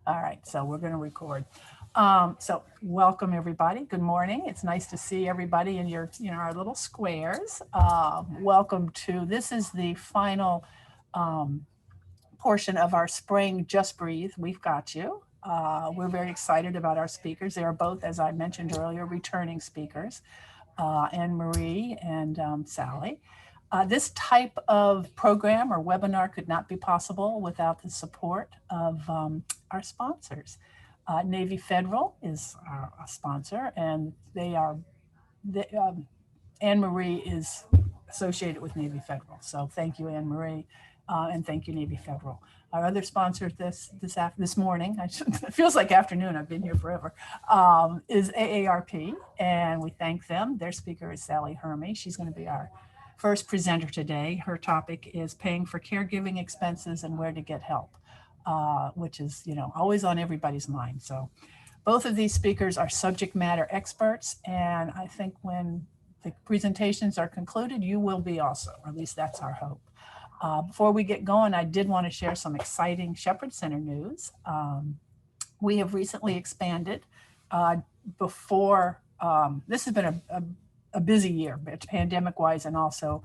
All right, so we're going to record. So welcome everybody. Good morning. It's nice to see everybody in your, our little squares. Welcome to, this is the final portion of our spring Just Breathe. We've got you. We're very excited about our speakers. They are both, as I mentioned earlier, returning speakers, Anne Marie and Sally. This type of program or webinar could not be possible without the support of our sponsors. Navy Federal is our sponsor, and Anne Marie is associated with Navy Federal. So thank you, Anne Marie, and thank you, Navy Federal. Our other sponsor this morning, it feels like afternoon, I've been here forever, is AARP, and we thank them. Their speaker is Sally Hurme. She's going to be our first presenter today. Her topic is paying for caregiving expenses and where to get help, which is, always on everybody's mind. So both of these speakers are subject matter experts, and I think when the presentations are concluded, you will be also, or at least that's our hope. Before we get going, I did want to share some exciting Shepherd Center news. We have recently expanded this has been a busy year, pandemic-wise and also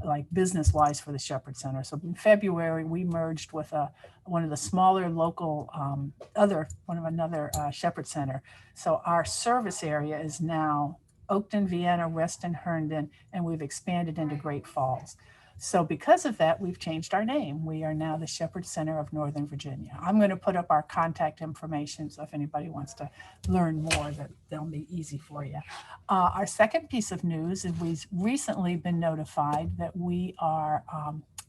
like business-wise for the Shepherd Center. So in February, we merged with one of the smaller local, another Shepherd Center. So our service area is now Oakton, Vienna, Reston, Herndon, and we've expanded into Great Falls. So because of that, we've changed our name. We are now the Shepherd Center of Northern Virginia. I'm going to put up our contact information, so if anybody wants to learn more, that they'll be easy for you. Our second piece of news is we've recently been notified that we are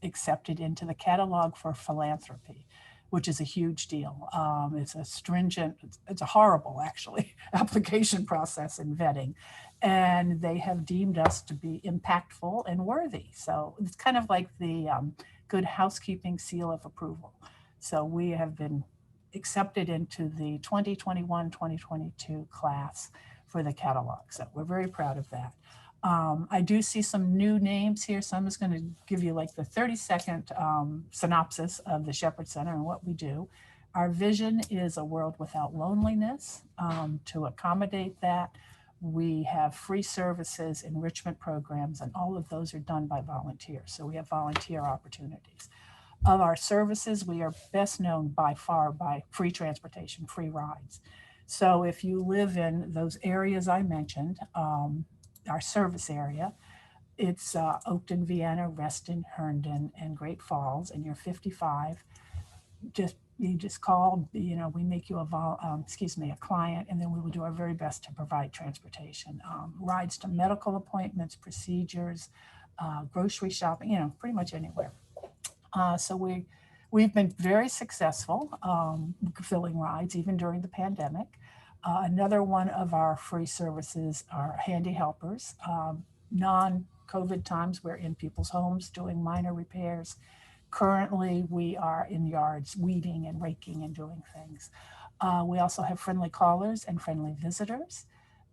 accepted into the catalog for philanthropy, which is a huge deal. It's a stringent, it's a horrible, actually, application process and vetting. And they have deemed us to be impactful and worthy. So it's kind of like the Good Housekeeping seal of approval. So we have been accepted into the 2021-2022 class for the catalog. So we're very proud of that. I do see some new names here, so I'm just going to give you like the 30-second synopsis of the Shepherd Center and what we do. Our vision is a world without loneliness. To accommodate that, we have free services, enrichment programs, and all of those are done by volunteers. So we have volunteer opportunities. Of our services, we are best known by far by free transportation, free rides. So if you live in those areas I mentioned, our service area, it's Oakton, Vienna, Reston, Herndon, and Great Falls, and you're 55, you just call, we make you a client, and then we will do our very best to provide transportation, rides to medical appointments, procedures, grocery shopping, pretty much anywhere. So we've been very successful filling rides, even during the pandemic. Another one of our free services are handy helpers. Non-COVID times, we're in people's homes doing minor repairs. Currently, we are in yards weeding and raking and doing things. We also have friendly callers and friendly visitors.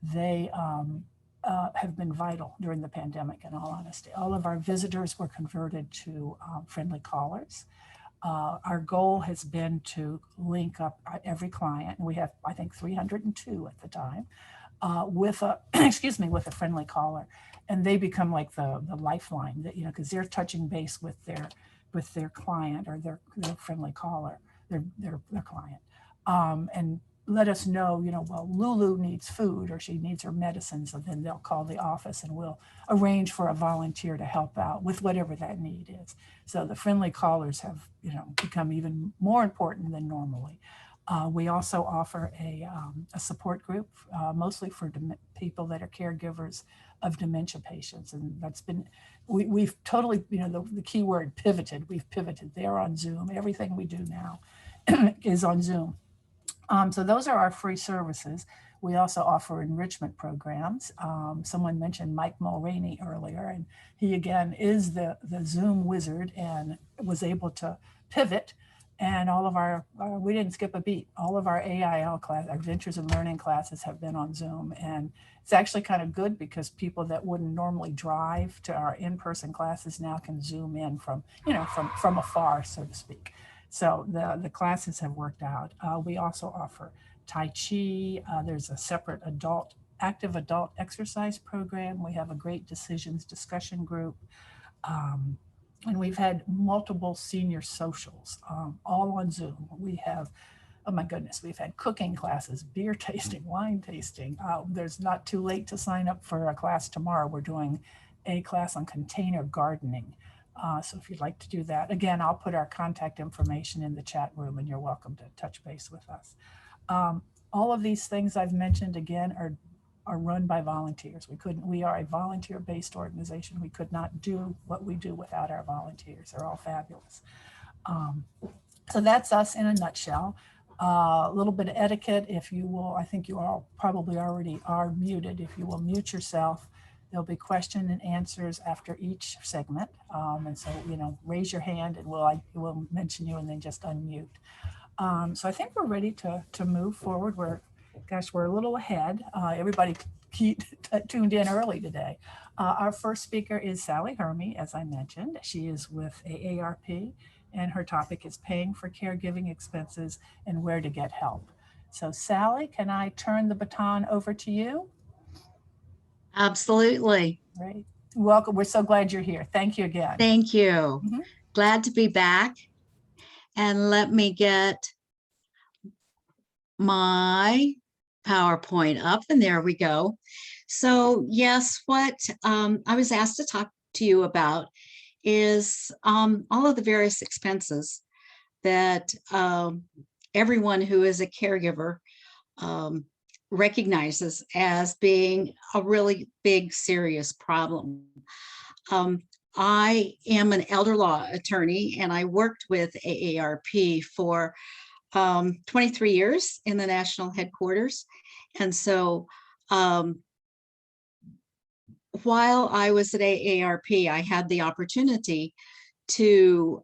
They have been vital during the pandemic, in all honesty. All of our visitors were converted to friendly callers. Our goal has been to link up every client. We have, I think, 302 at the time, with a with a friendly caller, and they become like the lifeline that because they're touching base with their client or their friendly caller, their client, and let us know, well, Lulu needs food or she needs her medicine. So then they'll call the office and we'll arrange for a volunteer to help out with whatever that need is. So the friendly callers have, become even more important than normally. We also offer a support group, mostly for people that are caregivers of dementia patients. And that's been, we've totally, the key word pivoted, we've pivoted. They're on Zoom. Everything we do now is on Zoom. So those are our free services. We also offer enrichment programs. Someone mentioned Mike Mulroney earlier, and he again is the Zoom wizard and was able to pivot. And all of our, we didn't skip a beat. All of our AIL class, our Ventures in Learning classes have been on Zoom. And it's actually kind of good because people that wouldn't normally drive to our in-person classes now can Zoom in from, from afar, so to speak. So the classes have worked out. We also offer Tai Chi. There's a separate active adult exercise program. We have a great decisions discussion group. Um, and we've had multiple senior socials, all on Zoom. We have, oh my goodness, we've had cooking classes, beer tasting, wine tasting. There's not too late to sign up for a class tomorrow. We're doing a class on container gardening. So if you'd like to do that, again, I'll put our contact information in the chat room and you're welcome to touch base with us. All of these things I've mentioned again are run by volunteers. We are a volunteer-based organization. We could not do what we do without our volunteers. They're all fabulous. So that's us in a nutshell. A little bit of etiquette, if you will. I think you all probably already are muted. If you will mute yourself, there'll be question and answers after each segment. And so, raise your hand and we'll mention you and then just unmute. So I think we're ready to move forward. We're a little ahead. Everybody tuned in early today. Our first speaker is Sally Hurme, as I mentioned. She is with AARP, and her topic is paying for caregiving expenses and where to get help. So Sally, can I turn the baton over to you? Absolutely. Great. Welcome. We're so glad you're here. Thank you again. Thank you. Glad to be back. And let me get my PowerPoint up, and there we go. So yes, what I was asked to talk to you about is all of the various expenses that everyone who is a caregiver recognizes as being a really big, serious problem. I am an elder law attorney, and I worked with AARP for 23 years in the national headquarters. And so while I was at AARP, I had the opportunity to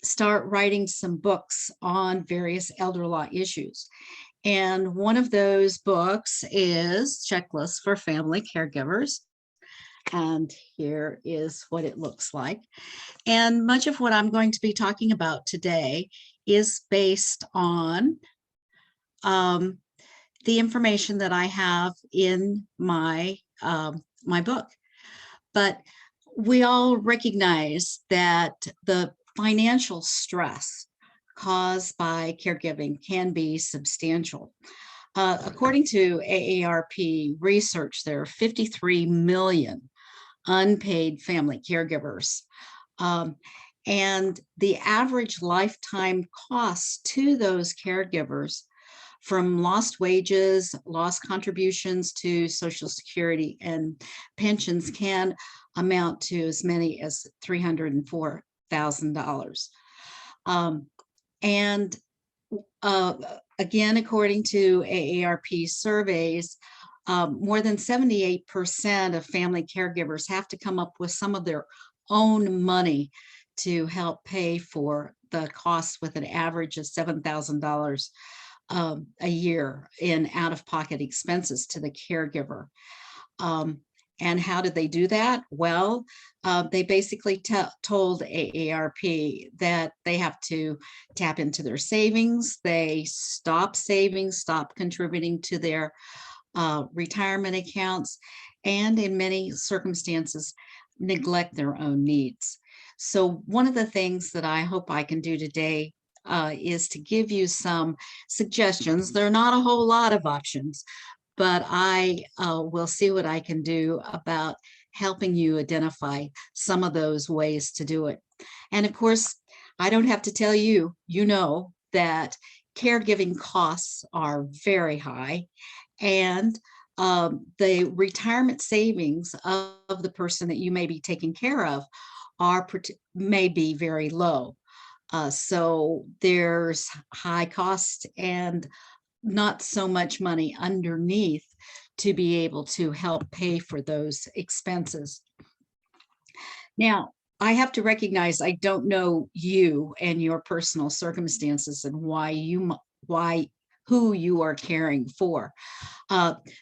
start writing some books on various elder law issues. And one of those books is Checklist for Family Caregivers. And here is what it looks like. And much of what I'm going to be talking about today is based on the information that I have in my my book. But we all recognize that the financial stress caused by caregiving can be substantial. According to AARP research, there are 53 million unpaid family caregivers. And the average lifetime cost to those caregivers, from lost wages, lost contributions to Social Security and pensions, can amount to as many as $304,000. And again, according to AARP surveys, more than 78% of family caregivers have to come up with some of their own money to help pay for the costs, with an average of $7,000 a year in out-of-pocket expenses to the caregiver. And how did they do that? Well, they basically told AARP that they have to tap into their savings. They stop saving, stop contributing to their retirement accounts, and in many circumstances, neglect their own needs. So one of the things that I hope I can do today is to give you some suggestions. There are not a whole lot of options, but I will see what I can do about helping you identify some of those ways to do it. And of course, I don't have to tell you, you know that caregiving costs are very high, and the retirement savings of the person that you may be taking care of may be very low. So there's high cost and not so much money underneath to be able to help pay for those expenses. Now, I have to recognize I don't know you and your personal circumstances and who you are caring for.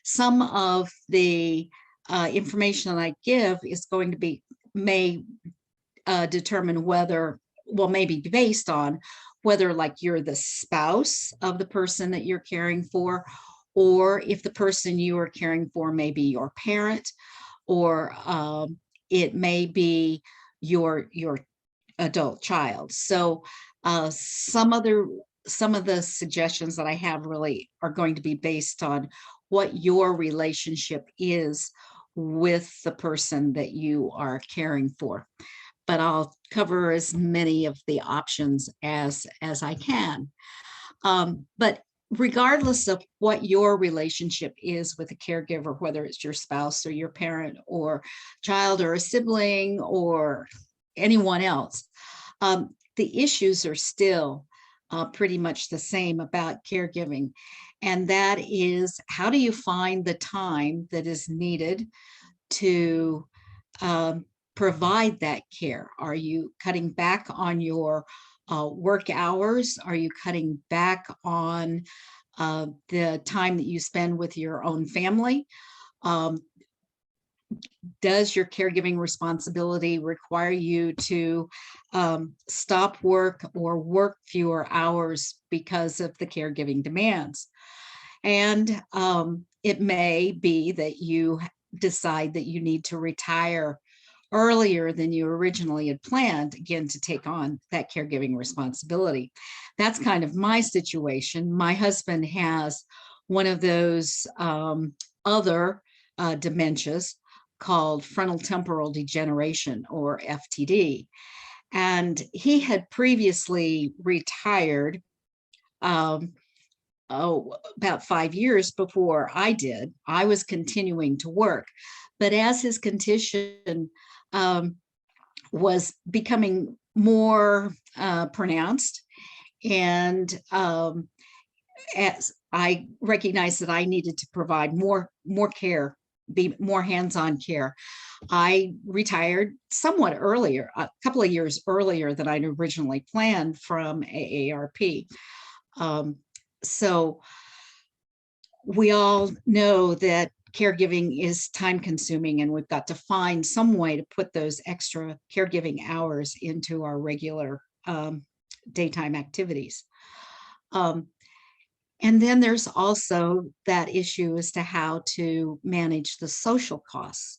Some of the information that I give is going to may determine whether well, maybe based on whether like you're the spouse of the person that you're caring for, or if the person you are caring for may be your parent, or it may be your adult child. So some of the suggestions that I have really are going to be based on what your relationship is with the person that you are caring for. But I'll cover as many of the options as I can. But regardless of what your relationship is with a caregiver, whether it's your spouse or your parent or child or a sibling or anyone else, the issues are still pretty much the same about caregiving. And that is, how do you find the time that is needed to provide that care? Are you cutting back on your work hours? Are you cutting back on the time that you spend with your own family? Does your caregiving responsibility require you to stop work or work fewer hours because of the caregiving demands? And it may be that you decide that you need to retire earlier than you originally had planned, again, to take on that caregiving responsibility. That's kind of my situation. My husband has one of those other dementias called frontal temporal degeneration, or FTD. And he had previously retired about 5 years before I did. I was continuing to work, but as his condition was becoming more pronounced, and as I recognized that I needed to provide more care, be more hands-on care, I retired somewhat earlier, a couple of years earlier than I'd originally planned from AARP. So we all know that caregiving is time consuming, and we've got to find some way to put those extra caregiving hours into our regular daytime activities. And then there's also that issue as to how to manage the social costs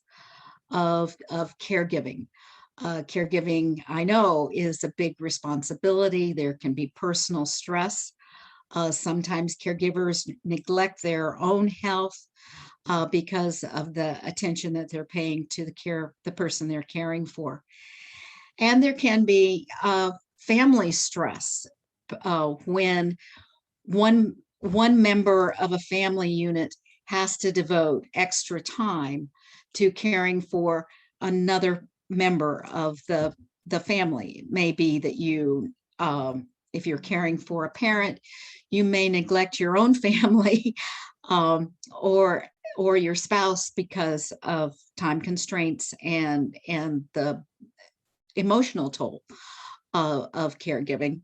of caregiving. Caregiving, I know, is a big responsibility. There can be personal stress. Sometimes caregivers neglect their own health because of the attention that they're paying to the person they're caring for. And there can be family stress when one member of a family unit has to devote extra time to caring for another member of the family. It may be that you, if you're caring for a parent, you may neglect your own family or your spouse because of time constraints and the emotional toll of caregiving.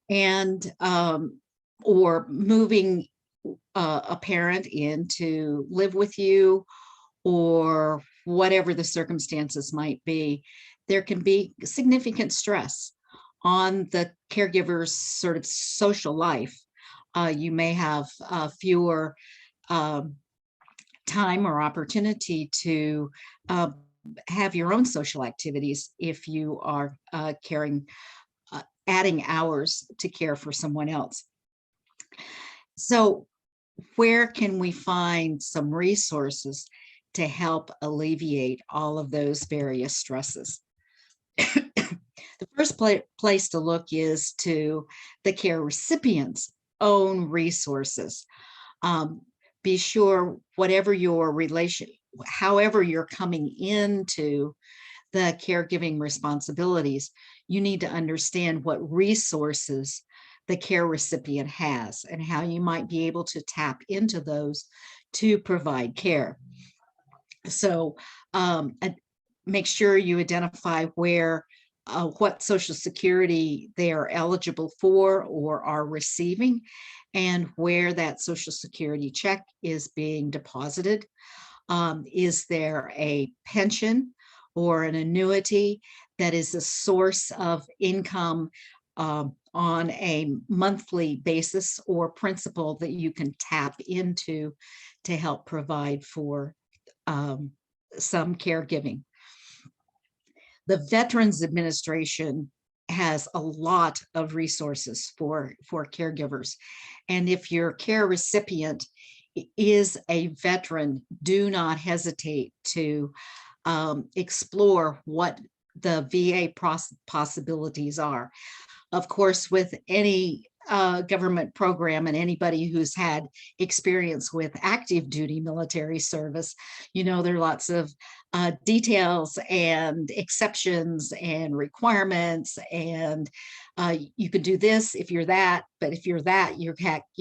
And or moving a parent in to live with you, or whatever the circumstances might be, there can be significant stress on the caregiver's sort of social life. You may have fewer time or opportunity to have your own social activities if you are adding hours to care for someone else. So where can we find some resources to help alleviate all of those various stresses? The first place to look is to the care recipient's own resources. Be sure whatever your however you're coming into the caregiving responsibilities, you need to understand what resources the care recipient has and how you might be able to tap into those to provide care. So make sure you identify what Social Security they are eligible for or are receiving, and where that Social Security check is being deposited. Is there a pension or an annuity that is a source of income on a monthly basis, or principal that you can tap into to help provide for some caregiving. The Veterans Administration has a lot of resources for caregivers. And if your care recipient is a veteran, do not hesitate to explore what the VA possibilities are. Of course, with any government program, and anybody who's had experience with active duty military service, there are lots of details and exceptions and requirements, and you could do this if you're that, but if you're that, you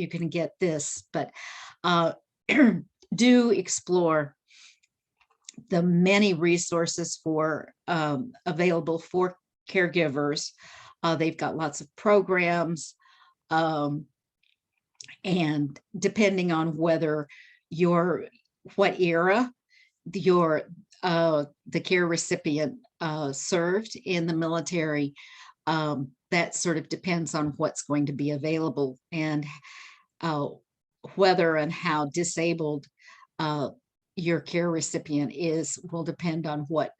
can get this. But do explore the many resources available for caregivers. They've got lots of programs, and depending on what era the care recipient served in the military, that sort of depends on what's going to be available, and whether and how disabled your care recipient will depend on what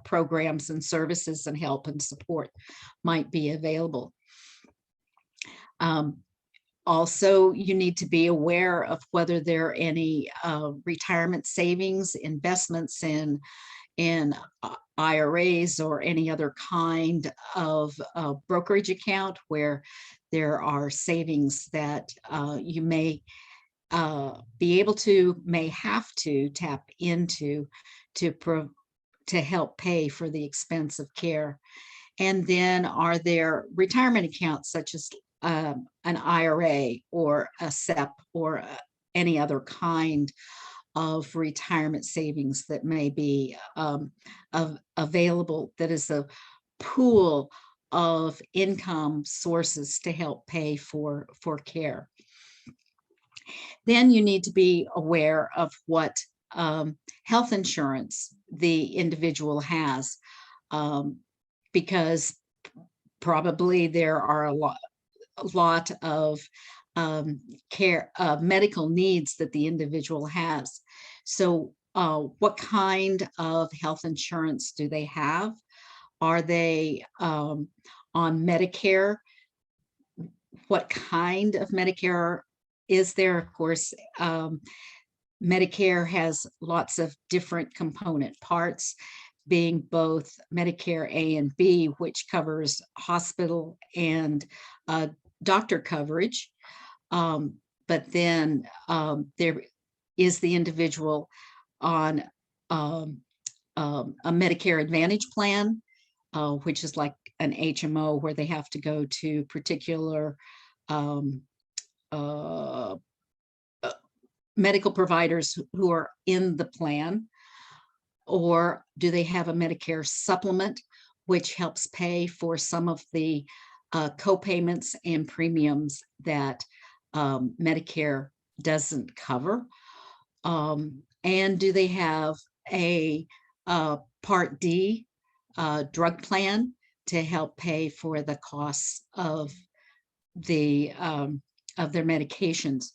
programs and services and help and support might be available. Also, you need to be aware of whether there are any retirement savings, investments in IRAs or any other kind of brokerage account where there are savings that you may be able to, may have to tap into to help pay for the expense of care. And then, are there retirement accounts such as an IRA or a SEP or any other kind of retirement savings that may be available, that is a pool of income sources to help pay for care. Then you need to be aware of what health insurance the individual has, because probably there are a lot of medical needs that the individual has. So what kind of health insurance do they have? Are they on Medicare? What kind of Medicare is there? Of course, Medicare has lots of different component parts, being both Medicare A and B, which covers hospital and doctor coverage. But then there is the individual on a Medicare Advantage plan, which is like an HMO, where they have to go to particular medical providers who are in the plan. Or do they have a Medicare supplement, which helps pay for some of the co-payments and premiums that Medicare doesn't cover? And do they have a Part D drug plan to help pay for the costs of their medications?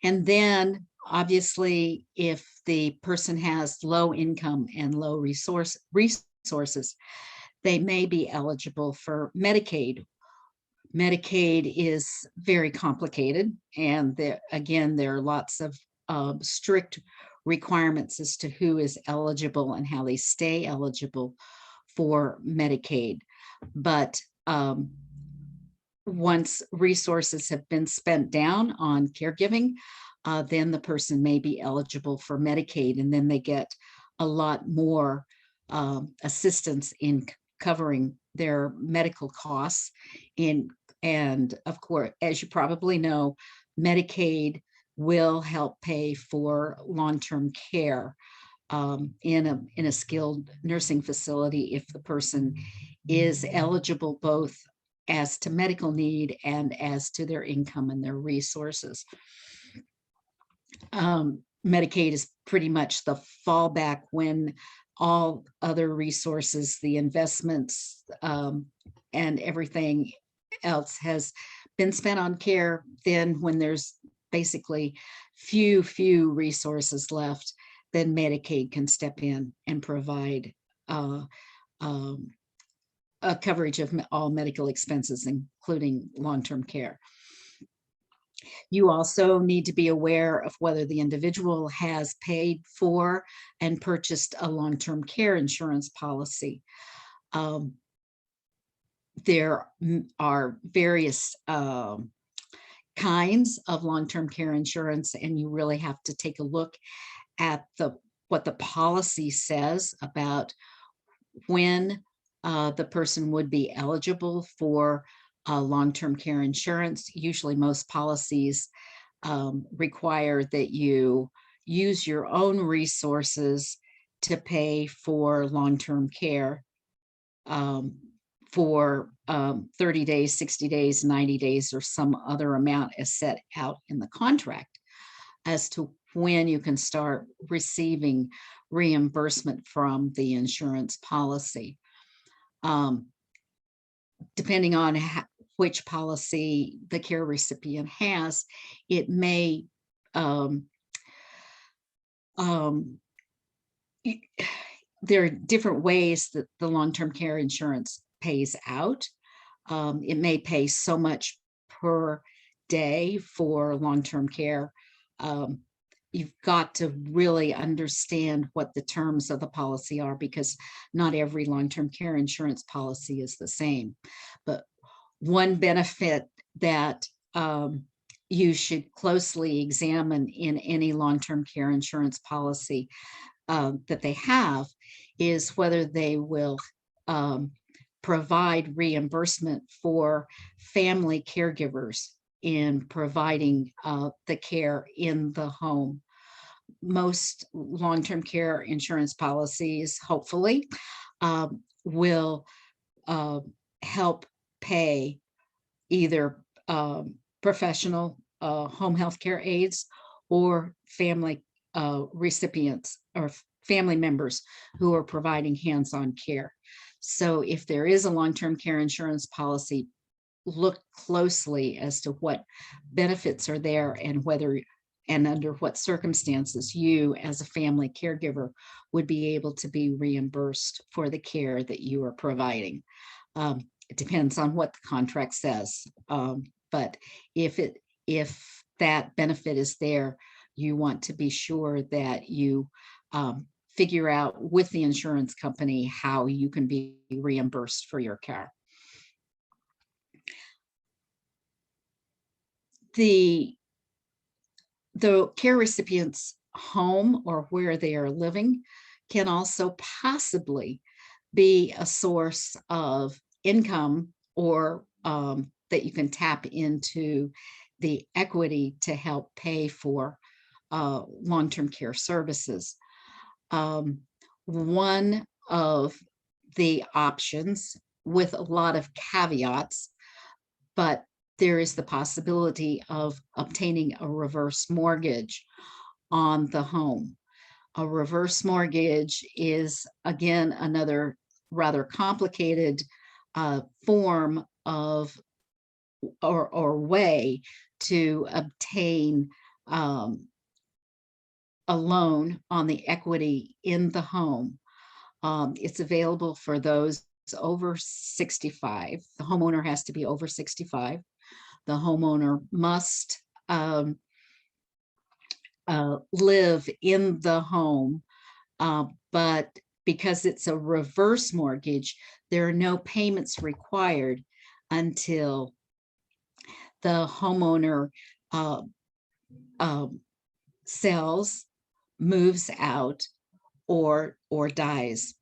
And then, obviously, if the person has low income and low resources, they may be eligible for Medicaid. Medicaid is very complicated, and there are lots of strict requirements as to who is eligible and how they stay eligible for Medicaid. But once resources have been spent down on caregiving, then the person may be eligible for Medicaid, and then they get a lot more assistance in covering their medical costs. And of course, as you probably know, Medicaid will help pay for long-term care in a skilled nursing facility if the person is eligible, both as to medical need and as to their income and their resources. Medicaid is pretty much the fallback when all other resources, the investments, and everything else has been spent on care, then when there's basically few resources left, then Medicaid can step in and provide a coverage of all medical expenses, including long-term care. You also need to be aware of whether the individual has paid for and purchased a long-term care insurance policy. There are various kinds of long-term care insurance, and you really have to take a look at what the policy says about when the person would be eligible for long-term care insurance. Usually most policies require that you use your own resources to pay for long-term care for 30 days, 60 days, 90 days, or some other amount as set out in the contract as to when you can start receiving reimbursement from the insurance policy. Depending on which policy the care recipient has, it may there are different ways that the long-term care insurance pays out. It may pay so much per day for long-term care. You've got to really understand what the terms of the policy are, because not every long-term care insurance policy is the same. But one benefit that you should closely examine in any long-term care insurance policy that they have is whether they will provide reimbursement for family caregivers in providing the care in the home. Most long-term care insurance policies, hopefully, will help pay either professional home health care aides or family recipients or family members who are providing hands-on care. So if there is a long-term care insurance policy, look closely as to what benefits are there and whether and under what circumstances you as a family caregiver would be able to be reimbursed for the care that you are providing. It depends on what the contract says, but if that benefit is there, you want to be sure that you figure out with the insurance company how you can be reimbursed for your care. The care recipient's home or where they are living can also possibly be a source of income, or that you can tap into the equity to help pay for long-term care services. One of the options, with a lot of caveats, but there is the possibility of obtaining a reverse mortgage on the home. A reverse mortgage is, again, another rather complicated form of or way to obtain a loan on the equity in the home. It's available for those over 65. The homeowner has to be over 65. The homeowner must live in the home, but because it's a reverse mortgage, there are no payments required until the homeowner sells, moves out, or dies.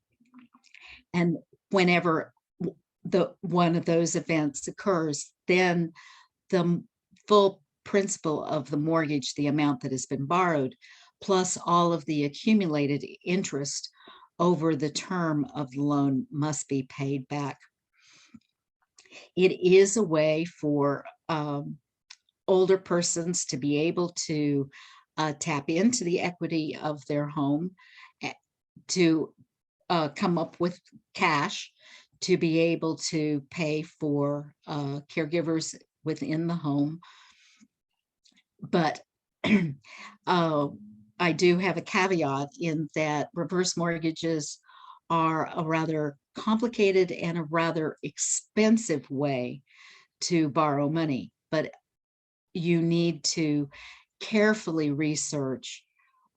And whenever one of those events occurs, then the full principal of the mortgage, the amount that has been borrowed, plus all of the accumulated interest over the term of the loan must be paid back. It is a way for older persons to be able to tap into the equity of their home to come up with cash to be able to pay for caregivers within the home. But I do have a caveat in that reverse mortgages are a rather complicated and a rather expensive way to borrow money, but you need to carefully research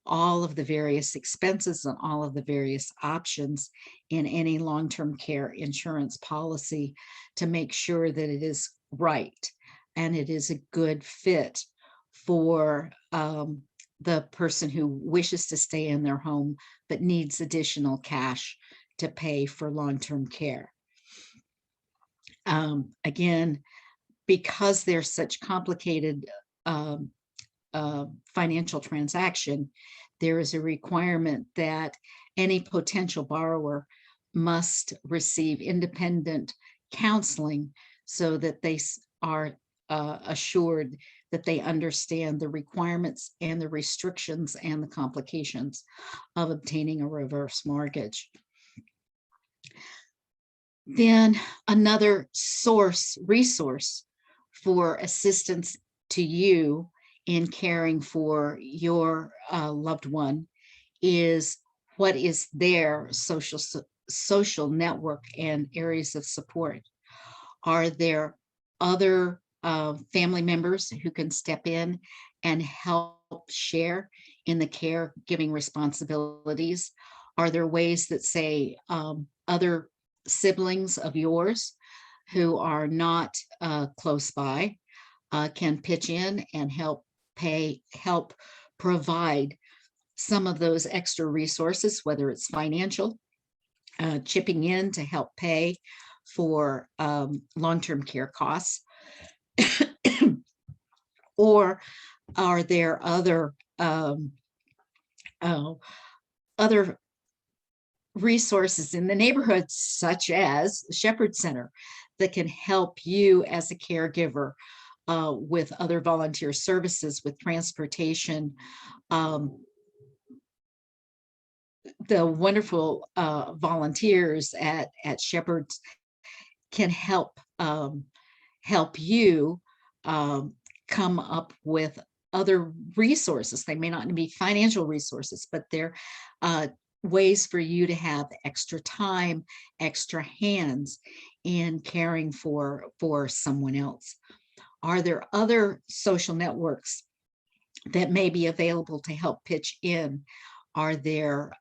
all of the various expenses and all of the various options in any long-term care insurance policy to make sure that it is right and it is a good fit for the person who wishes to stay in their home but needs additional cash to pay for long-term care. Again, because they're such complicated financial transaction, there is a requirement that any potential borrower must receive independent counseling so that they are assured that they understand the requirements and the restrictions and the complications of obtaining a reverse mortgage. Then another resource for assistance to you in caring for your loved one is what is their social network and areas of support. Are there other family members who can step in and help share in the caregiving responsibilities? Are there ways that, say, other siblings of yours who are not close by can pitch in and help provide some of those extra resources, whether it's financial, chipping in to help pay for long-term care costs, or are there other resources in the neighborhood, such as the Shepherd Center, that can help you as a caregiver with other volunteer services, with transportation. The wonderful volunteers at Shepherd's can help you come up with other resources. They may not be financial resources, but they're ways for you to have extra time, extra hands in caring for someone else. Are there other social networks that may be available to help pitch in? Are there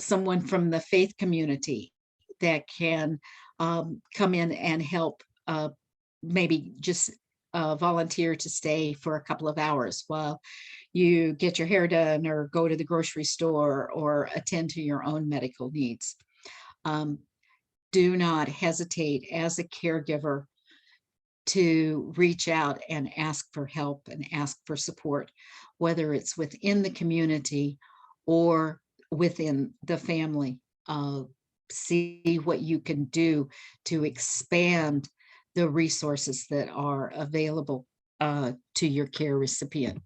someone from the faith community that can come in and help, maybe just volunteer to stay for a couple of hours while you get your hair done or go to the grocery store or attend to your own medical needs? Do not hesitate as a caregiver to reach out and ask for help and ask for support, whether it's within the community or within the family. See what you can do to expand the resources that are available to your care recipient.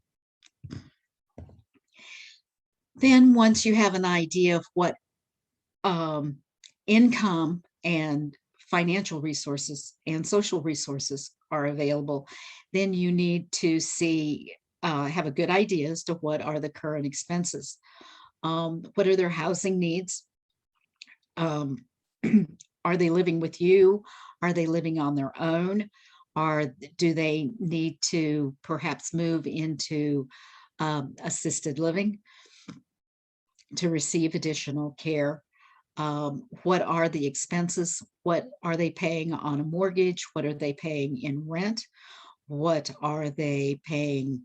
Then once you have an idea of what income and financial resources and social resources are available, then you need to have a good idea as to what are the current expenses. What are their housing needs? Are they living with you? Are they living on their own? Do they need to perhaps move into assisted living to receive additional care? What are the expenses? What are they paying on a mortgage? What are they paying in rent? What are they paying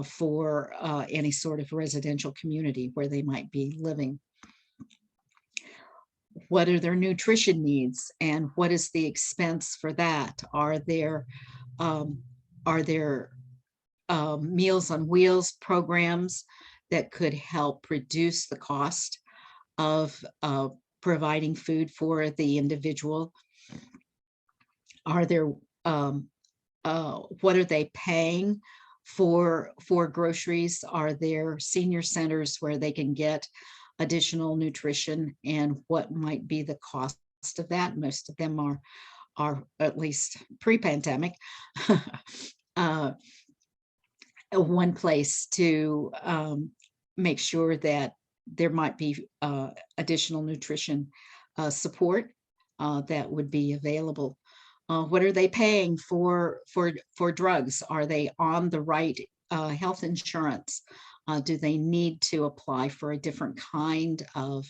for any sort of residential community where they might be living? What are their nutrition needs, and what is the expense for that? Are there Meals on Wheels programs that could help reduce the cost of providing food for the individual? Are there what are they paying for groceries? Are there senior centers where they can get additional nutrition and what might be the cost of that. Most of them are at least pre-pandemic, one place to make sure that there might be additional nutrition support that would be available. What are they paying for drugs? Are they on the right health insurance? Do they need to apply for a different kind of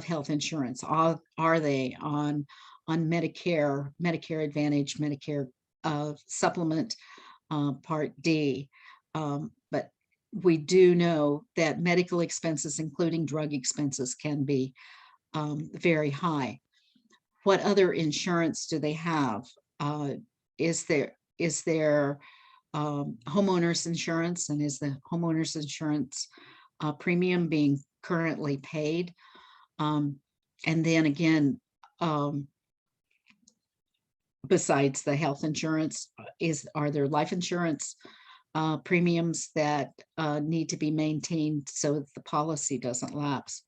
health insurance? Are they on Medicare, Medicare Advantage, Medicare supplement, Part D? But we do know that medical expenses, including drug expenses, can be very high. What other insurance do they have? Is there homeowners insurance, and is the homeowners insurance premium being currently paid? And then again, besides the health insurance, are there life insurance premiums that need to be maintained so that the policy doesn't lapse?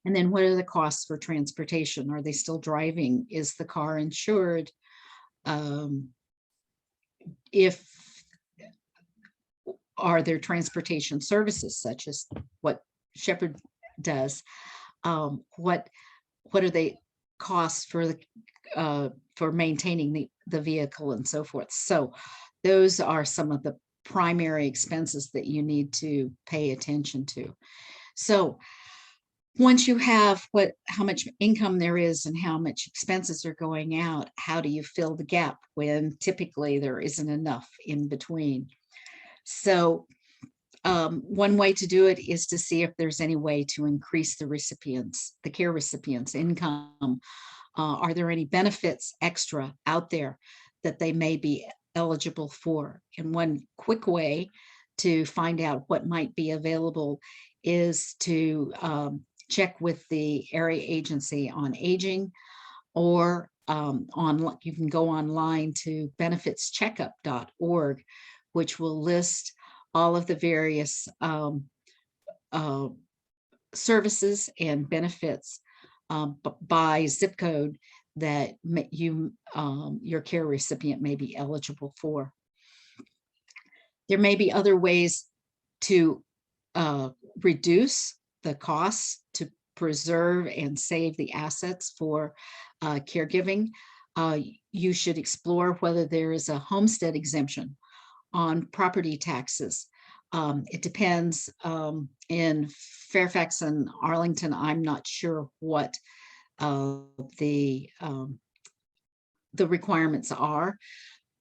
And then what are the costs for transportation? Are they still driving? Is the car insured? Are there transportation services such as what Shepherd does? What are the costs for maintaining the vehicle and so forth? So those are some of the primary expenses that you need to pay attention to. So once you have how much income there is and how much expenses are going out, how do you fill the gap when typically there isn't enough in between? So one way to do it is to see if there's any way to increase the care recipients' income. Are there any benefits extra out there that they may be eligible for? And one quick way to find out what might be available is to check with the Area Agency on Aging, or you can go online to benefitscheckup.org, which will list all of the various services and benefits by zip code that your care recipient may be eligible for. There may be other ways to reduce the costs to preserve and save the assets for caregiving. You should explore whether there is a homestead exemption on property taxes. It depends. In Fairfax and Arlington, I'm not sure what the requirements are,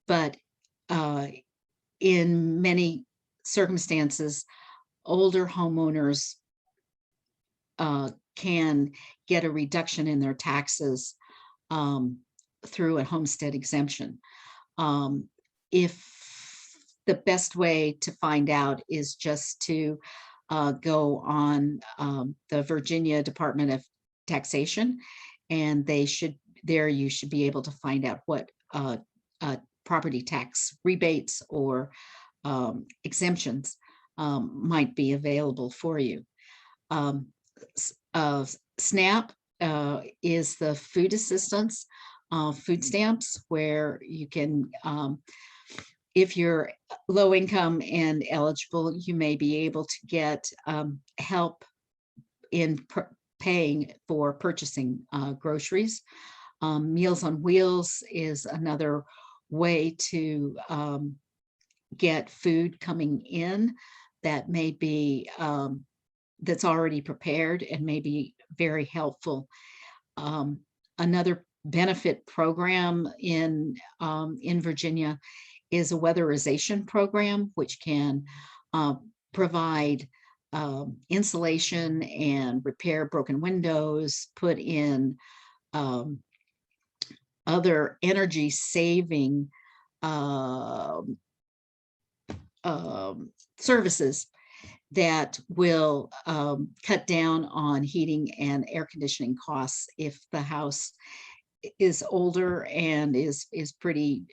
but in many circumstances, older homeowners can get a reduction in their taxes through a homestead exemption. If the best way to find out is just to go on the Virginia Department of Taxation, and you should be able to find out what property tax rebates or exemptions might be available for you. SNAP is the food assistance, food stamps, where you can, if you're low income and eligible, you may be able to get help in paying for purchasing groceries. Meals on Wheels is another way to get food coming in that may be that's already prepared and may be very helpful. Another benefit program in Virginia is a weatherization program, which can provide insulation and repair broken windows, put in other energy saving services that will cut down on heating and air conditioning costs if the house is older and is pretty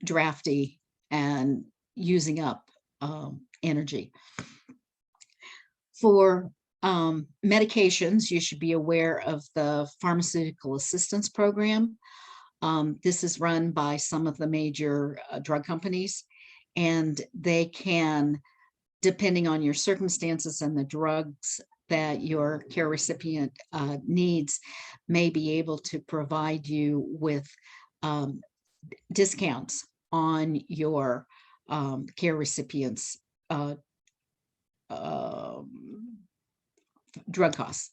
drafty and using up energy. For Medications, you should be aware of the Pharmaceutical Assistance Program. This is run by some of the major drug companies, and they can, depending on your circumstances and the drugs that your care recipient needs, may be able to provide you with discounts on your care recipients' drug costs.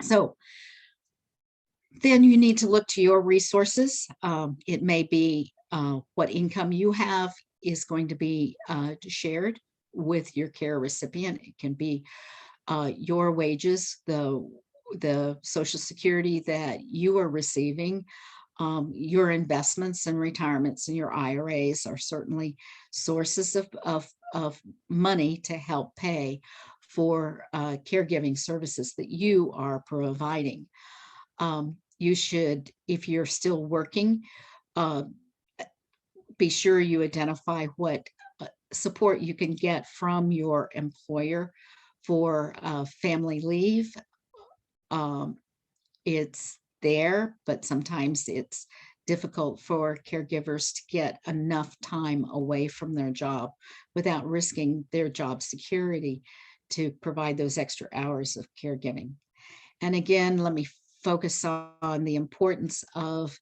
So then you need to look to your resources. It may be what income you have is going to be shared with your care recipient. It can be your wages, the Social Security that you are receiving, your investments and retirements and your IRAs are certainly sources of money to help pay for caregiving services that you are providing. You should, if you're still working, be sure you identify what support you can get from your employer for family leave. It's there, but sometimes it's difficult for caregivers to get enough time away from their job without risking their job security to provide those extra hours of caregiving. And again, let me focus on the importance of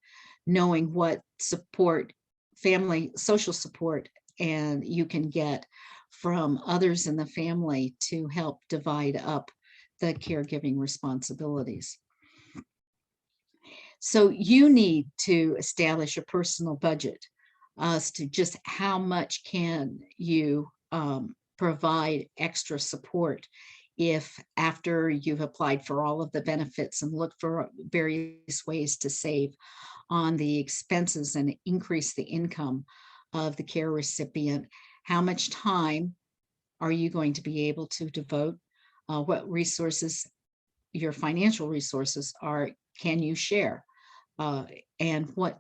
knowing what support, family, social support, and you can get from others in the family to help divide up the caregiving responsibilities. So you need to establish a personal budget as to just how much can you provide extra support if, after you've applied for all of the benefits and looked for various ways to save on the expenses and increase the income of the care recipient, how much time are you going to be able to devote? What resources, your financial resources, can you share? And what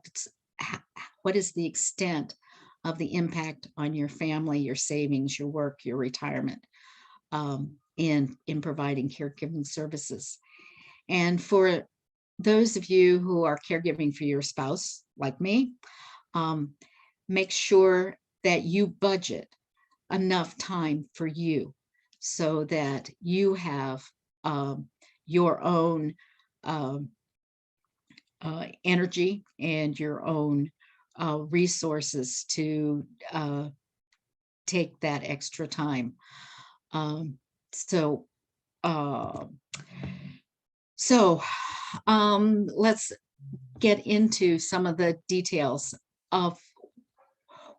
is the extent of the impact on your family, your savings, your work, your retirement, in providing caregiving services? And for those of you who are caregiving for your spouse, like me, make sure that you budget enough time for you so that you have your own energy and your own resources to take that extra time. Let's get into some of the details of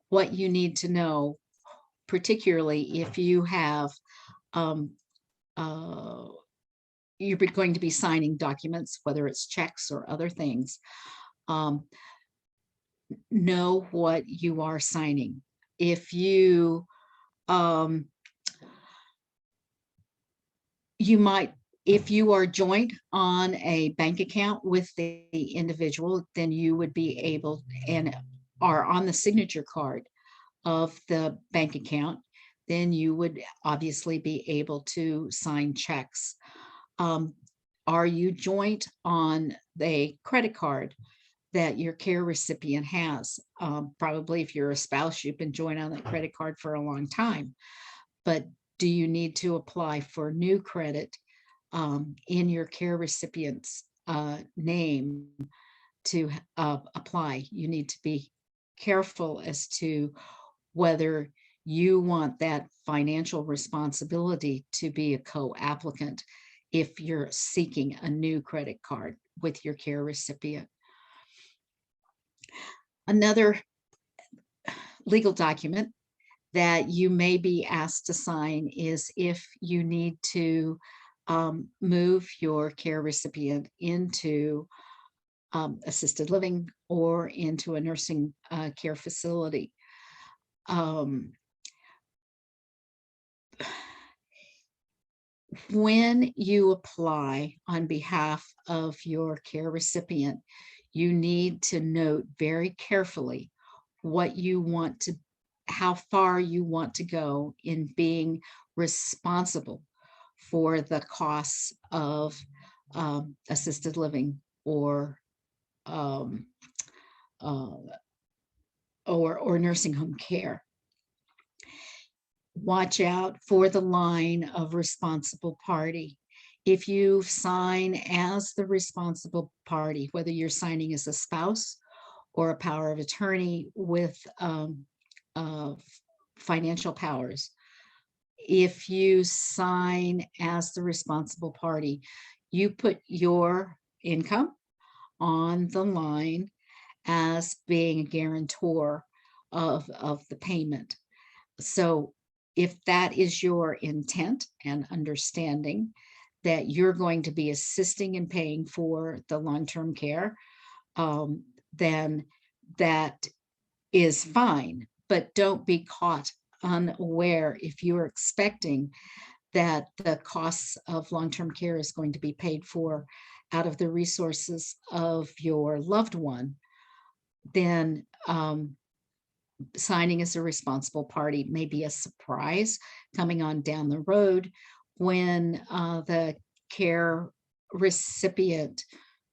what you need to know, particularly if you have you're going to be signing documents, whether it's checks or other things. Know what you are signing. If you if you are joint on a bank account with the individual, then you would be able, and are on the signature card of the bank account, then you would obviously be able to sign checks. Are you joint on the credit card that your care recipient has? Probably if you're a spouse, you've been joint on that credit card for a long time, but do you need to apply for new credit in your care recipient's name to apply? You need to be careful as to whether you want that financial responsibility to be a co-applicant if you're seeking a new credit card with your care recipient. Another legal document that you may be asked to sign is if you need to move your care recipient into assisted living or into a nursing care facility. When you apply on behalf of your care recipient, you need to note very carefully what you want to, how far you want to go in being responsible for the costs of assisted living or um, uh, or nursing home care. Watch out for the line of responsible party. If you sign as the responsible party, whether you're signing as a spouse or a power of attorney with financial powers, if you sign as the responsible party, you put your income on the line as being a guarantor of the payment. So if that is your intent and understanding that you're going to be assisting and paying for the long-term care, then that is fine. But don't be caught unaware if you're expecting that the costs of long-term care is going to be paid for out of the resources of your loved one, then signing as a responsible party may be a surprise coming on down the road when the care recipient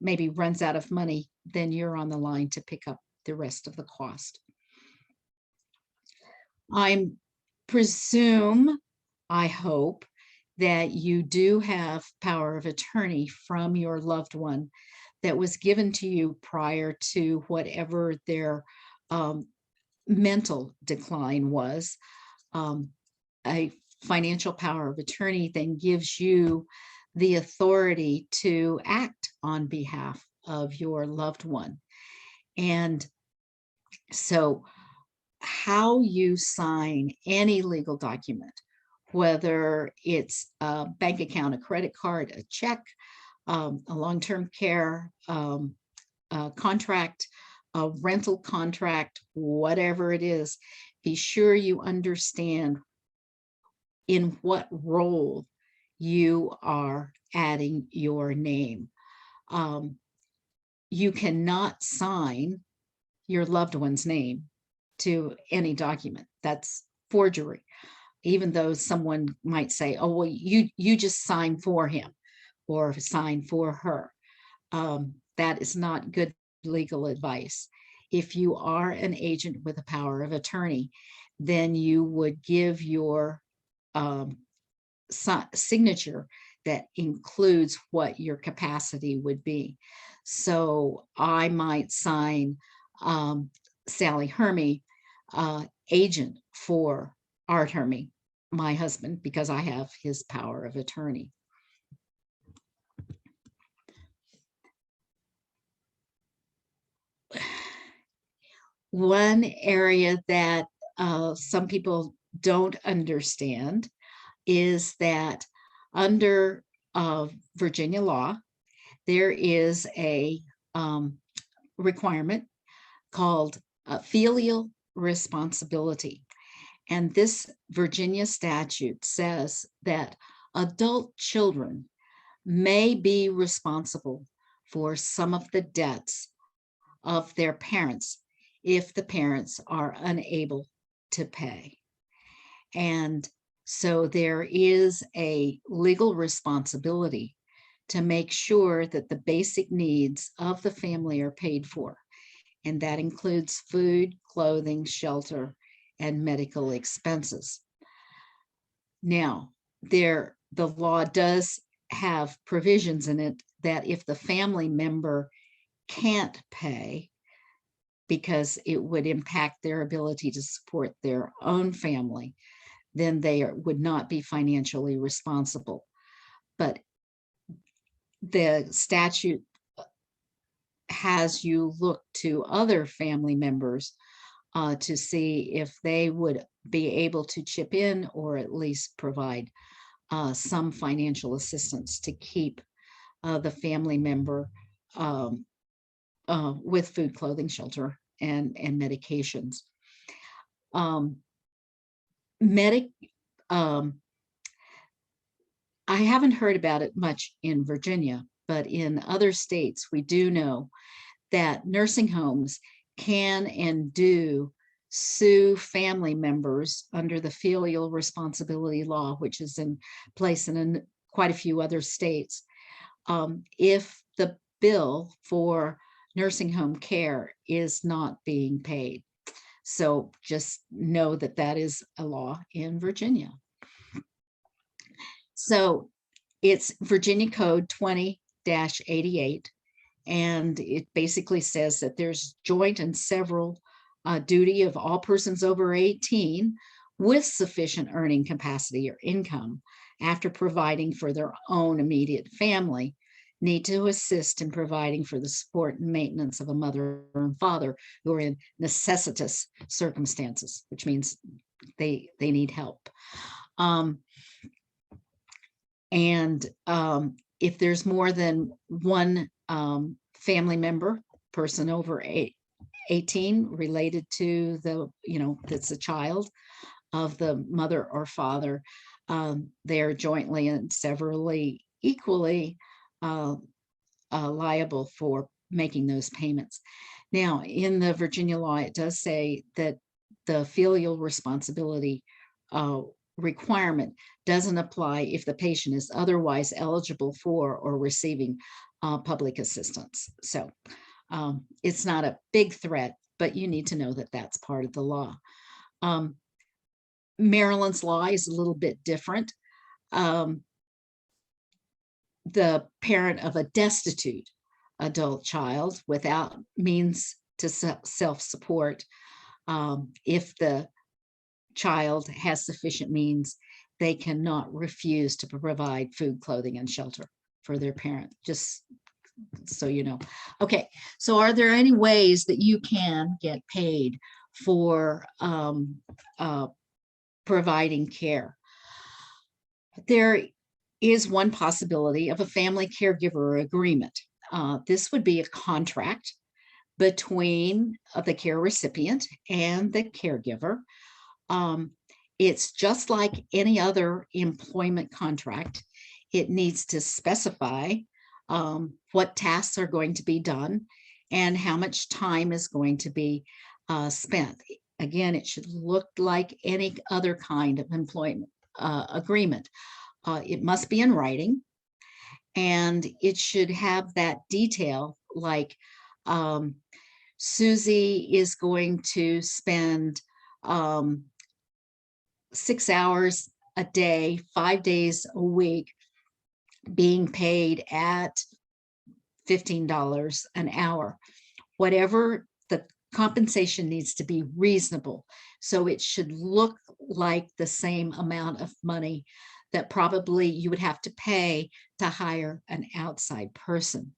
maybe runs out of money. Then you're on the line to pick up the rest of the cost. I presume, I hope, that you do have power of attorney from your loved one that was given to you prior to whatever their mental decline was. A financial power of attorney then gives you the authority to act on behalf of your loved one. And so how you sign any legal document, whether it's a bank account, a credit card, a check, a long-term care contract, a rental contract, whatever it is, be sure you understand in what role you are adding your name. You cannot sign your loved one's name to any document. That's forgery. Even though someone might say, oh, well, you just sign for him or sign for her. That is not good legal advice. If you are an agent with a power of attorney, then you would give your signature that includes what your capacity would be. So I might sign Sally Hurme, agent for Art Hurme, my husband, because I have his power of attorney. One area that some people don't understand is that under Virginia law, there is a requirement called filial responsibility. And this Virginia statute says that adult children may be responsible for some of the debts of their parents if the parents are unable to pay. And so there is a legal responsibility to make sure that the basic needs of the family are paid for. And that includes food, clothing, shelter, and medical expenses. Now, the law does have provisions in it that if the family member can't pay because it would impact their ability to support their own family, then they would not be financially responsible. But the statute has you look to other family members to see if they would be able to chip in or at least provide some financial assistance to keep the family member with food, clothing, shelter, and medications. I haven't heard about it much in Virginia, but in other states, we do know that nursing homes can and do sue family members under the filial responsibility law, which is in place in quite a few other states. If the bill for nursing home care is not being paid. So just know that that is a law in Virginia. So it's Virginia Code 20-88, and it basically says that there's joint and several duty of all persons over 18 with sufficient earning capacity or income after providing for their own immediate family need to assist in providing for the support and maintenance of a mother and father who are in necessitous circumstances, which means they need help. If there's more than one family member, person over 18 related to the, that's a child of the mother or father, they are jointly and severally equally liable for making those payments. Now, in the Virginia law, it does say that the filial responsibility requirement doesn't apply if the patient is otherwise eligible for or receiving public assistance. So it's not a big threat, but you need to know that that's part of the law. Maryland's law is a little bit different. The parent of a destitute adult child without means to self-support, if the child has sufficient means, they cannot refuse to provide food, clothing, and shelter for their parent, just so you know. Okay, so are there any ways that you can get paid for providing care? There is one possibility of a family caregiver agreement. This would be a contract between the care recipient and the caregiver. It's just like any other employment contract. It needs to specify what tasks are going to be done and how much time is going to be spent. Again, it should look like any other kind of employment agreement. It must be in writing, and it should have that detail like Susie is going to spend 6 hours a day, 5 days a week, being paid at $15 an hour. Whatever the compensation needs to be reasonable. So it should look like the same amount of money that probably you would have to pay to hire an outside person.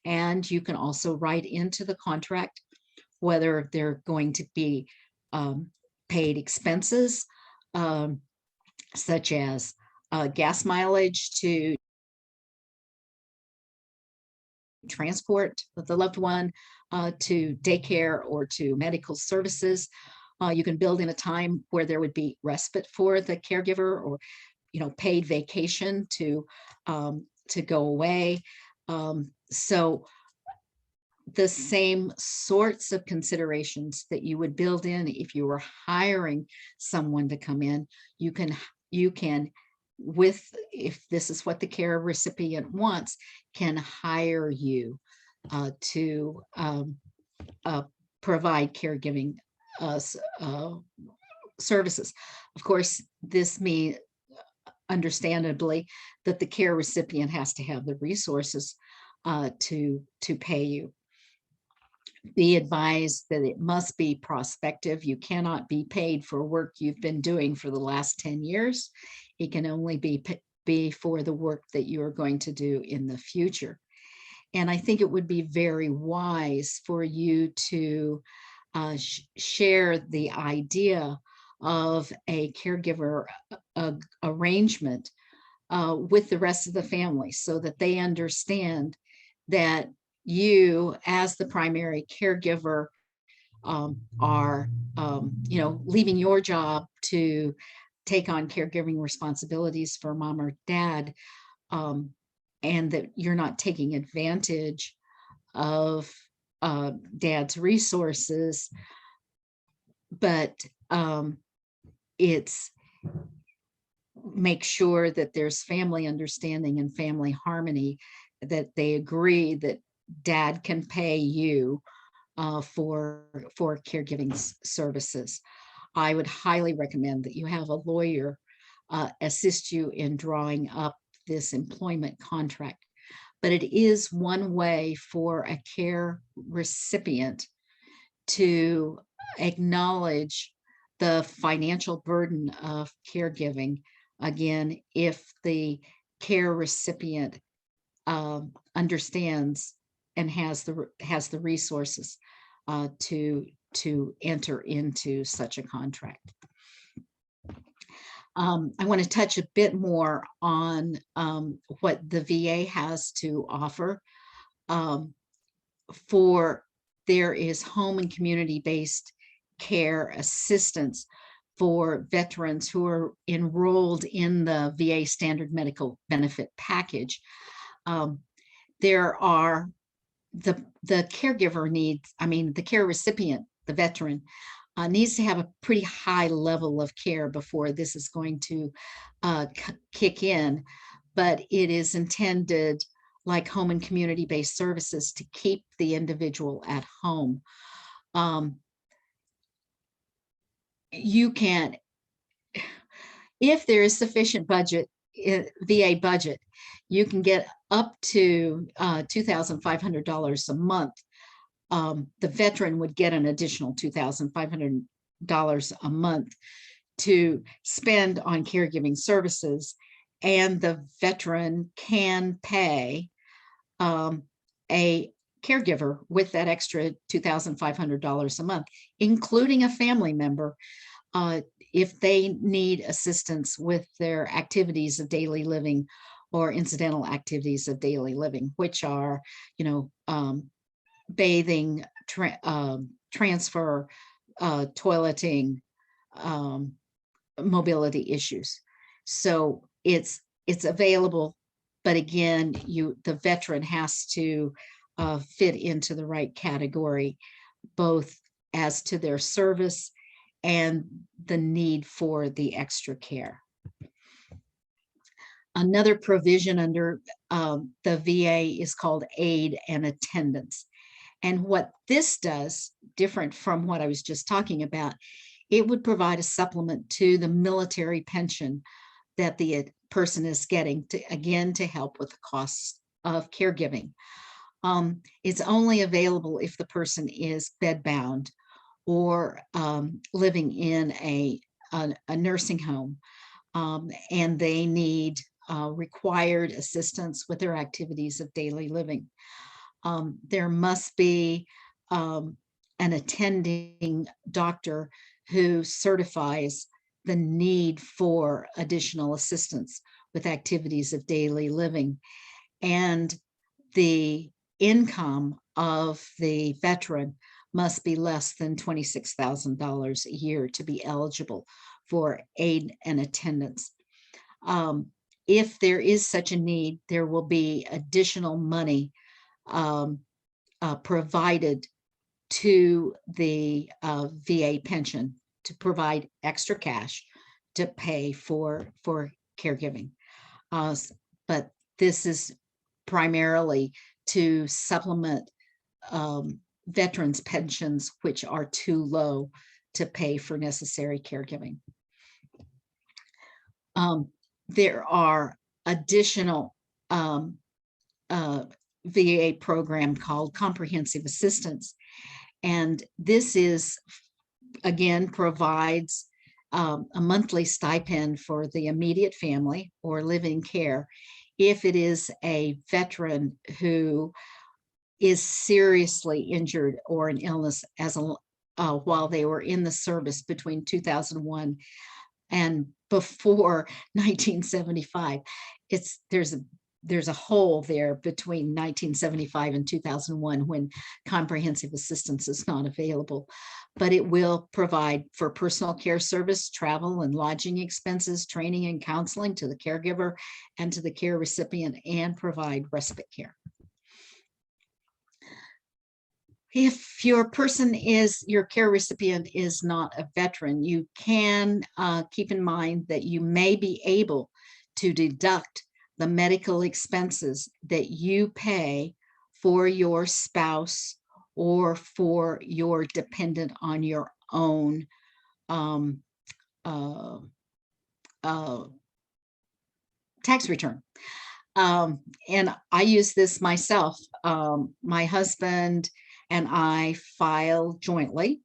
And you can also write into the contract whether they're going to be paid expenses, such as gas mileage to transport the loved one to daycare or to medical services. You can build in a time where there would be respite for the caregiver, or paid vacation to go away. So the same sorts of considerations that you would build in if you were hiring someone to come in, you can if this is what the care recipient wants, can hire you to provide caregiving services. Of course, this means, understandably, that the care recipient has to have the resources to pay you. Be advised that it must be prospective. You cannot be paid for work you've been doing for the last 10 years. It can only be for the work that you are going to do in the future. And I think it would be very wise for you to share the idea of a caregiver arrangement with the rest of the family, so that they understand that you, as the primary caregiver, are leaving your job to take on caregiving responsibilities for mom or dad, and that you're not taking advantage of dad's resources, but it's make sure that there's family understanding and family harmony, that they agree that dad can pay you for caregiving services. I would highly recommend that you have a lawyer assist you in drawing up this employment contract. But it is one way for a care recipient to acknowledge the financial burden of caregiving. Again, if the care recipient understands and has the resources to enter into such a contract. I want to touch a bit more on what the VA has to offer. There is home and community-based care assistance for veterans who are enrolled in the VA standard medical benefit package. There are the caregiver needs, the care recipient, the veteran, needs to have a pretty high level of care before this is going to kick in, but it is intended, like home and community-based services, to keep the individual at home. You can, if there is sufficient budget, VA budget, you can get up to $2,500 a month. The veteran would get an additional $2,500 a month to spend on caregiving services, and the veteran can pay a caregiver with that extra $2,500 a month, including a family member, if they need assistance with their activities of daily living or incidental activities of daily living, which are, bathing, transfer, toileting, mobility issues. So it's available, but again, the veteran has to fit into the right category, both as to their service and the need for the extra care. Another provision under the VA is called aid and attendance. And what this does, different from what I was just talking about, it would provide a supplement to the military pension that the person is getting to help with the costs of caregiving. It's only available if the person is bedbound or living in a nursing home, and they need required assistance with their activities of daily living. There must be an attending doctor who certifies the need for additional assistance with activities of daily living, and the income of the veteran must be less than $26,000 a year to be eligible for aid and attendance. If there is such a need, there will be additional money provided to the VA pension to provide extra cash to pay for caregiving. But this is primarily to supplement veterans' pensions, which are too low to pay for necessary caregiving. There are additional VA program called comprehensive assistance. And this is, again, provides a monthly stipend for the immediate family or living care if it is a veteran who is seriously injured or an illness while they were in the service between 2001 and before 1975. There's a hole there between 1975 and 2001 when comprehensive assistance is not available, but it will provide for personal care service, travel and lodging expenses, training and counseling to the caregiver and to the care recipient, and provide respite care. If your care recipient is not a veteran, you can keep in mind that you may be able to deduct the medical expenses that you pay for your spouse or for your dependent on your own tax return. And I use this myself. My husband and I file jointly.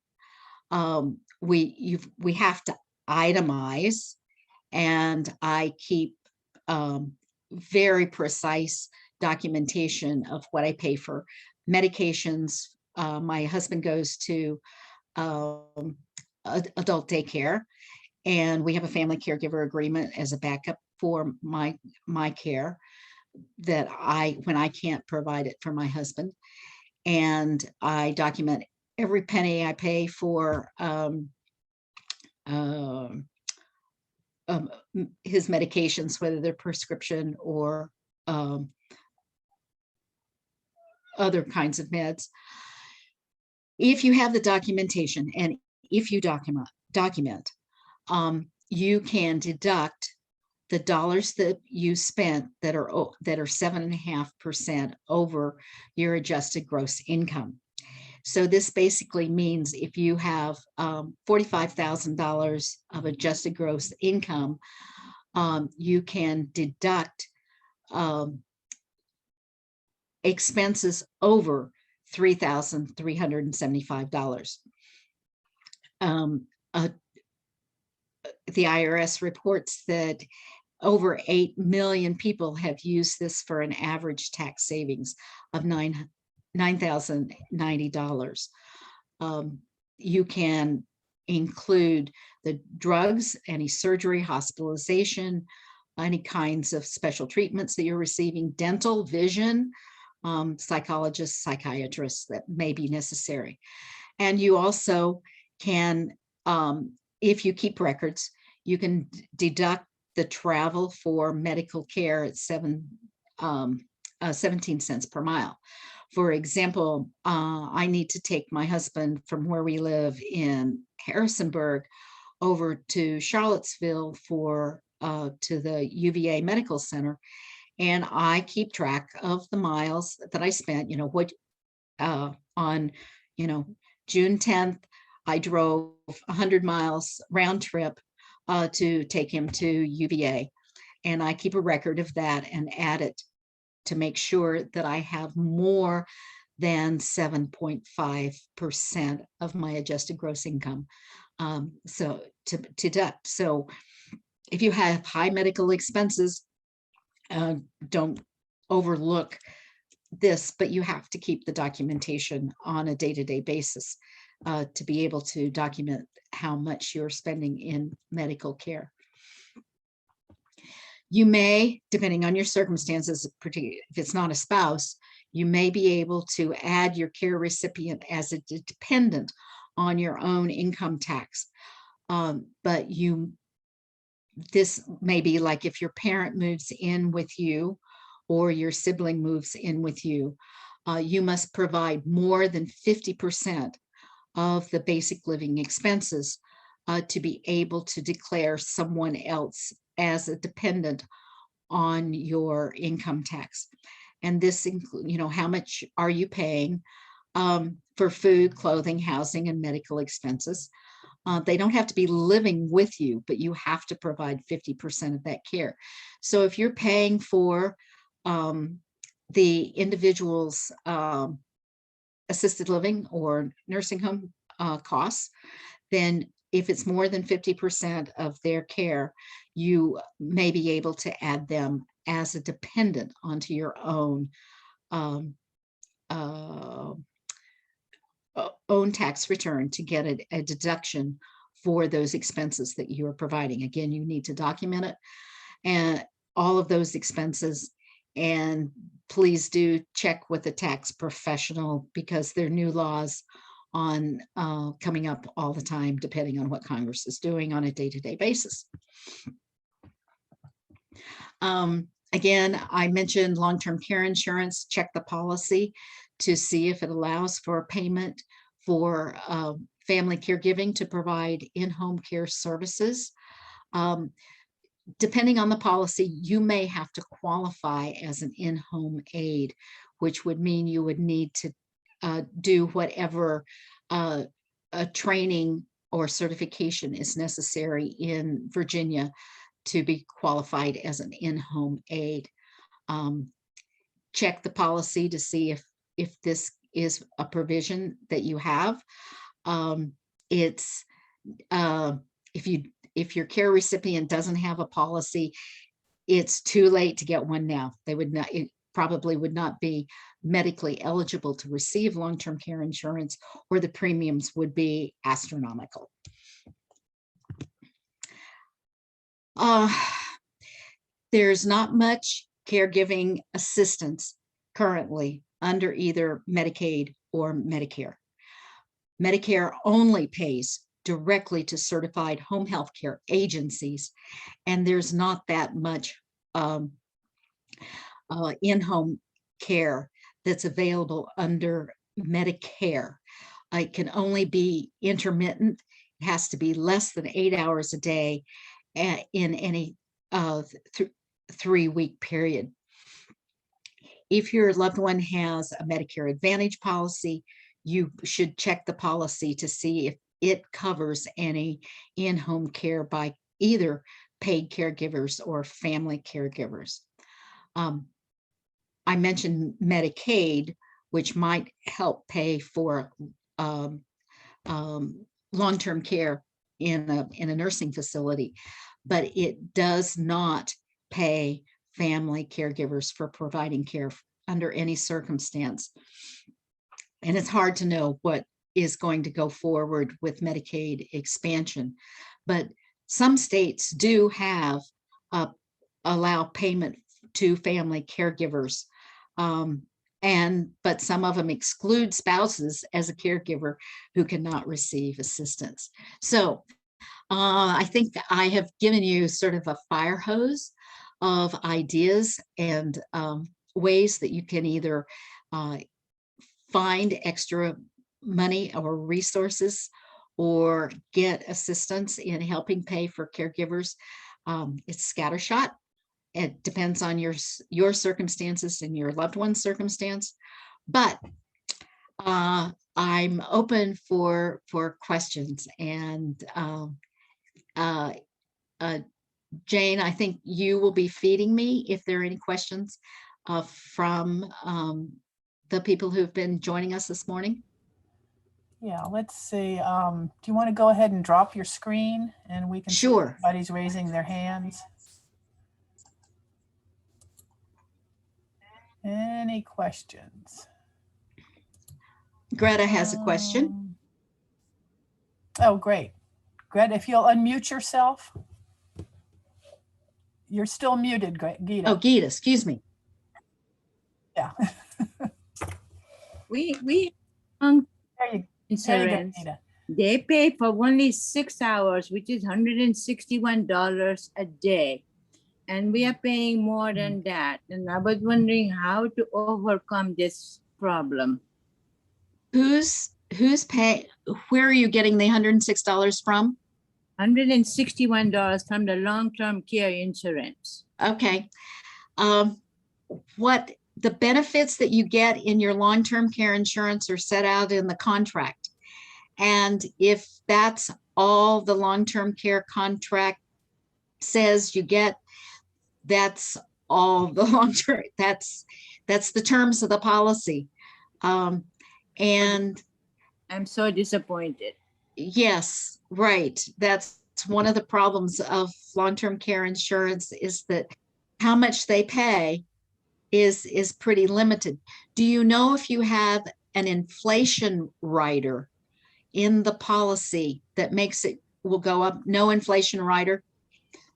We have to itemize, and I keep very precise documentation of what I pay for medications. My husband goes to adult daycare, and we have a family caregiver agreement as a backup for my care that when I can't provide it for my husband. And I document every penny I pay for his medications, whether they're prescription or other kinds of meds. If you have the documentation, and if you document, you can deduct the dollars that you spent that are 7.5% over your adjusted gross income. So this basically means if you have $45,000 of adjusted gross income, you can deduct expenses over $3,375. The IRS reports that over 8 million people have used this for an average tax savings of $9,090. You can include the drugs, any surgery, hospitalization, any kinds of special treatments that you're receiving, dental, vision, psychologists, psychiatrists that may be necessary. And you also can, if you keep records, you can deduct the travel for medical care at 17 cents per mile. For example, I need to take my husband from where we live in Harrisonburg over to Charlottesville to the UVA Medical Center, and I keep track of the miles that I spent. On June 10th, I drove 100 miles round trip to take him to UVA, and I keep a record of that and add it to make sure that I have more than 7.5% of my adjusted gross income. So to deduct. So if you have high medical expenses, don't overlook this, but you have to keep the documentation on a day-to-day basis to be able to document how much you're spending in medical care. You may, depending on your circumstances, particularly if it's not a spouse, you may be able to add your care recipient as a dependent on your own income tax. But this may be like if your parent moves in with you or your sibling moves in with you, you must provide more than 50% of the basic living expenses to be able to declare someone else as a dependent on your income tax. And this includes, how much are you paying for food, clothing, housing, and medical expenses. They don't have to be living with you, but you have to provide 50% of that care. So if you're paying for the individual's assisted living or nursing home costs, then if it's more than 50% of their care, you may be able to add them as a dependent onto your own own tax return to get a deduction for those expenses that you are providing. Again, you need to document it and all of those expenses, and please do check with a tax professional because there are new laws on coming up all the time, depending on what Congress is doing on a day-to-day basis. Again, I mentioned long-term care insurance. Check the policy to see if it allows for payment for family caregiving to provide in-home care services. Depending on the policy, you may have to qualify as an in-home aide, which would mean you would need to do whatever training or certification is necessary in Virginia to be qualified as an in-home aide. Check the policy to see if this is a provision that you have. If your care recipient doesn't have a policy, it's too late to get one now. They would not, it probably would not be medically eligible to receive long-term care insurance, or the premiums would be astronomical. There's not much caregiving assistance currently under either Medicaid or Medicare. Medicare only pays directly to certified home health care agencies, and there's not that much in-home care that's available under Medicare. It can only be intermittent. It has to be less than 8 hours a day in any 3-week period. If your loved one has a Medicare Advantage policy, you should check the policy to see if it covers any in-home care by either paid caregivers or family caregivers. I mentioned Medicaid, which might help pay for long-term care in a nursing facility, but it does not pay family caregivers for providing care under any circumstance. And it's hard to know what is going to go forward with Medicaid expansion, but some states do have allow payment to family caregivers, but some of them exclude spouses as a caregiver who cannot receive assistance. So I think I have given you sort of a fire hose of ideas and ways that you can either find extra money or resources or get assistance in helping pay for caregivers. It's scattershot. It depends on your circumstances and your loved one's circumstance, but I'm open for questions. And Jane, I think you will be feeding me if there are any questions from the people who've been joining us this morning. Yeah, let's see. Do you want to go ahead and drop your screen and we can see Sure. everybody's raising their hands? Any questions? Greta has a question. Oh, great. Greta, if you'll unmute yourself. You're still muted, Gita. Oh, Gita, excuse me. Yeah. We There you go, insurance. Gita. They pay for only 6 hours, which is $161 a day. And we are paying more than that. And I was wondering how to overcome this problem. Who's paying? Where are you getting the $106 from? $161 from the long-term care insurance. Okay. What the benefits that you get in your long-term care insurance are set out in the contract. And if that's all the long-term care contract says you get, that's all the long-term, that's the terms of the policy. And I'm so disappointed. yes, right. That's one of the problems of long-term care insurance, is that how much they pay is pretty limited. Do you know if you have an inflation rider in the policy that makes it will go up? No inflation rider.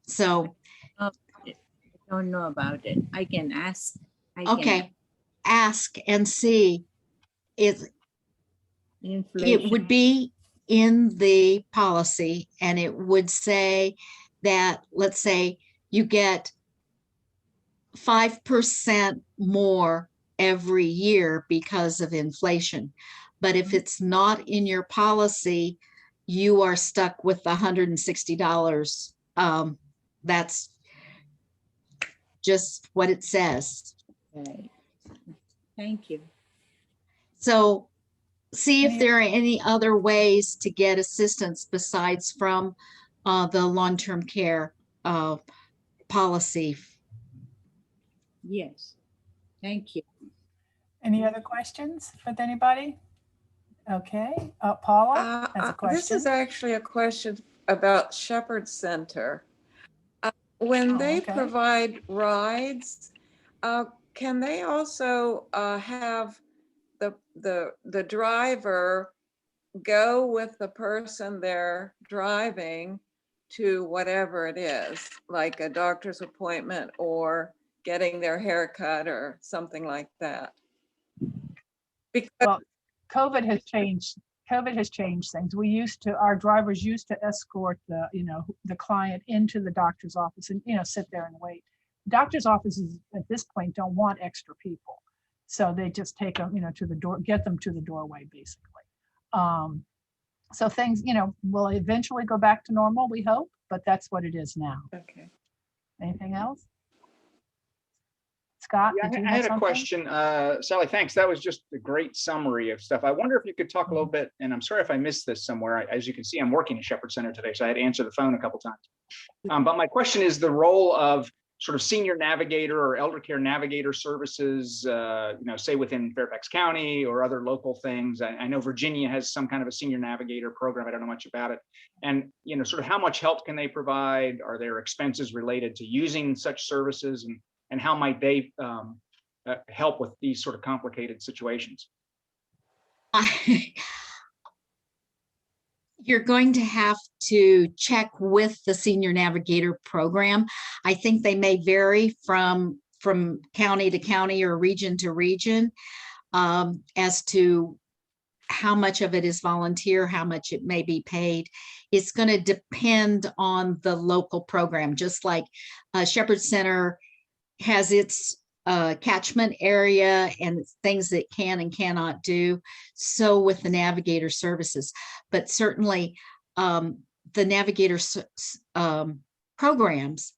So I don't know about it. I can ask. okay, ask and see. It would be in the policy, and it would say that, let's say you get 5% more every year because of inflation. But if it's not in your policy, you are stuck with the $160. That's just what it says. Right. Thank you. So see if there are any other ways to get assistance besides from the long-term care policy. Yes. Thank you. Any other questions with anybody? Okay, Paula has a question. This is actually a question about Shepherd Center. When they okay. provide rides, can they also have the driver go with the person they're driving to whatever it is, like a doctor's appointment or getting their hair cut or something like that? Because Well, COVID has changed things. Our drivers used to escort the client into the doctor's office and, sit there and wait. Doctor's offices at this point don't want extra people. So they just take them, to the door, get them to the doorway, basically. So things, will eventually go back to normal, we hope, but that's what it is now. okay. Anything else? Scott, Yeah, did you I have had a something? question. Sally, thanks. That was just a great summary of stuff. I wonder if you could talk a little bit, and I'm sorry if I missed this somewhere. As you can see, I'm working at Shepherd Center today, so I had to answer the phone a couple times. But my question is the role of sort of senior navigator or elder care navigator services, say within Fairfax County or other local things. I know Virginia has some kind of a senior navigator program. I don't know much about it. And, sort of how much help can they provide? Are there expenses related to using such services? And how might they help with these sort of complicated situations? You're going to have to check with the Senior Navigator program. I think they may vary from county to county or region to region as to how much of it is volunteer, how much it may be paid. It's going to depend on the local program, just like Shepherd Center has its catchment area and things that can and cannot do. So with the navigator services, but certainly the navigator programs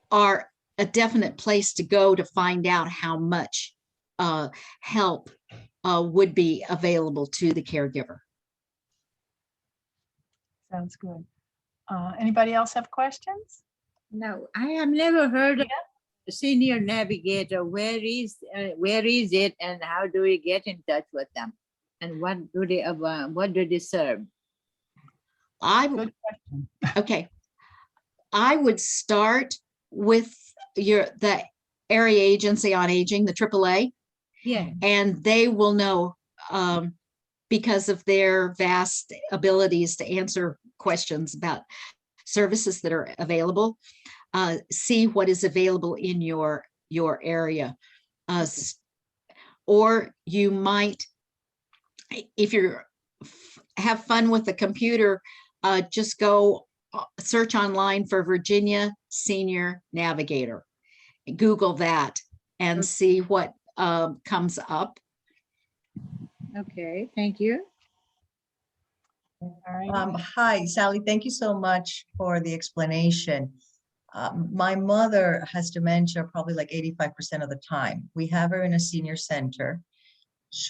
are a definite place to go to find out how much help would be available to the caregiver. Sounds good. Anybody else have questions? No, I have never heard of a senior navigator. Where is it, and how do we get in touch with them? And what do they serve? Good question. Okay. I would start with the area agency on aging, the AAA, Yeah. and they will know because of their vast abilities to answer questions about services that are available. See what is available in your area. Or you might, if you're have fun with the computer, just go search online for Virginia Senior Navigator. Google that and see what comes up. Okay, thank you. All right. Hi, Sally. Thank you so much for the explanation. My mother has dementia probably like 85% of the time. We have her in a senior center.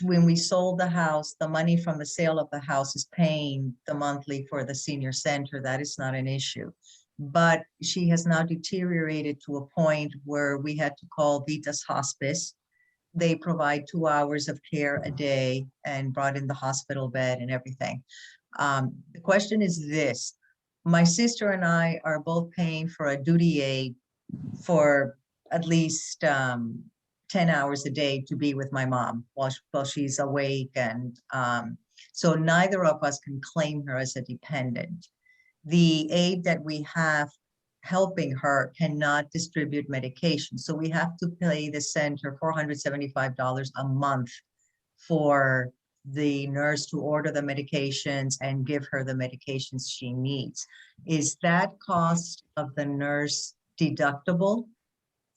When we sold the house, the money from the sale of the house is paying the monthly for the senior center. That is not an issue. But she has now deteriorated to a point where we had to call Vita's Hospice. They provide 2 hours of care a day and brought in the hospital bed and everything. The question is this: my sister and I are both paying for a duty aid for at least 10 hours a day to be with my mom while she's awake. And so neither of us can claim her as a dependent. The aid that we have helping her cannot distribute medication. So we have to pay the center $475 a month for the nurse to order the medications and give her the medications she needs. Is that cost of the nurse deductible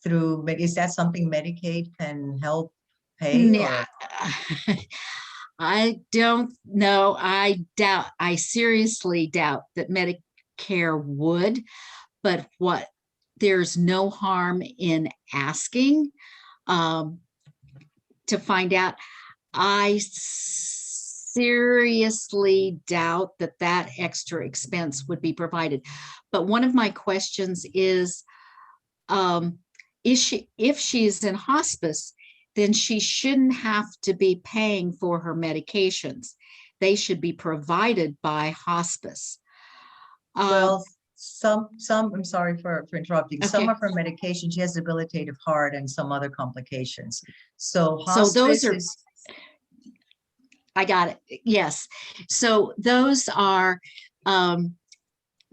through, is that something Medicaid can help pay or? I don't know. I seriously doubt that Medicare would, but there's no harm in asking to find out. I seriously doubt that that extra expense would be provided. But one of my questions is if she's in hospice, then she shouldn't have to be paying for her medications. They should be provided by hospice. Well, I'm sorry for interrupting. Some Okay. of her medication, she has debilitative heart and some other complications. So So those hospice are, is, I got it. Yes. So those are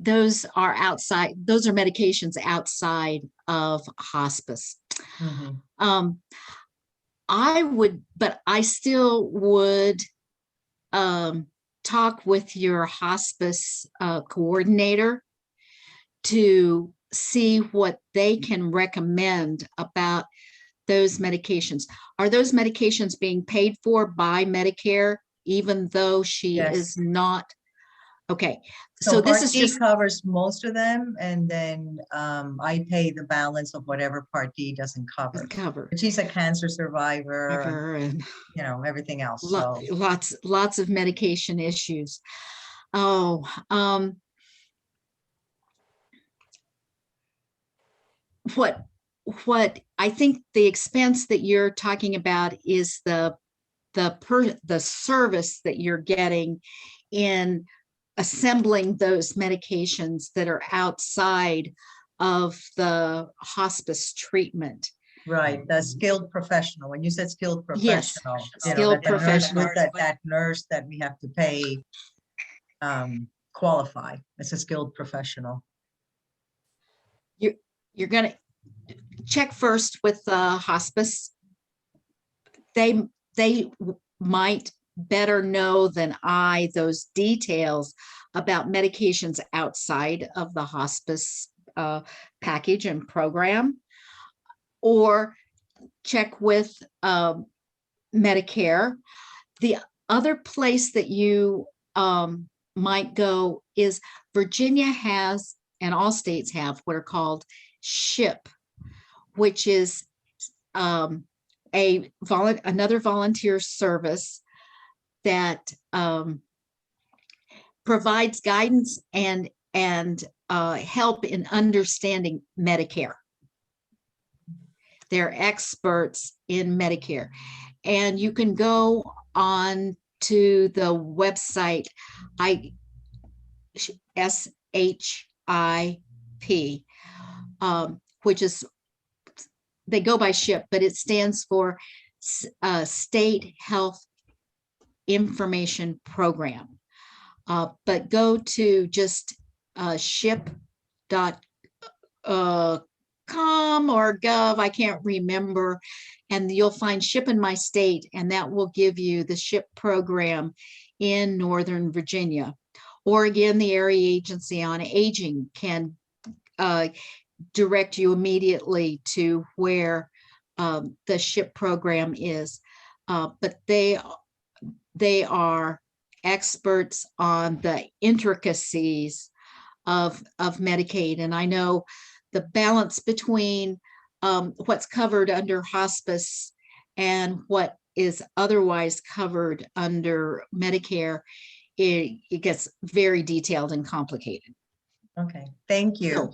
outside, those are medications outside of hospice. Mhm. But I still would talk with your hospice coordinator to see what they can recommend about those medications. Are those medications being paid for by Medicare, even though she Yes. is not? Okay, So so this Part is D just, covers most of them, and then I pay the balance of whatever Part D doesn't cover. covered. But she's a cancer survivor, and, And everything else, so. lots of medication issues. Oh, what I think the expense that you're talking about is the service that you're getting in assembling those medications that are outside of the hospice treatment. Right, the skilled professional. When you said skilled Yes, professional, skilled that the nurse professional. that nurse that we have to pay qualify as a skilled professional. You're gonna check first with the hospice. They might better know than I those details about medications outside of the hospice package and program, or check with Medicare. The other place that you might go is Virginia has, and all states have, what are called SHIP, which is another volunteer service that provides guidance and help in understanding Medicare. They're experts in Medicare, and you can go on to the website SHIP, which is, they go by SHIP, but it stands for State Health Information Program. But go to just ship.com or gov, I can't remember, and you'll find SHIP in my state, and that will give you the SHIP program in Northern Virginia. Or again, the Area Agency on Aging can direct you immediately to where the SHIP program is. But they are experts on the intricacies of Medicaid. And I know the balance between what's covered under hospice and what is otherwise covered under Medicare, it gets very detailed and complicated. Okay, thank you. So,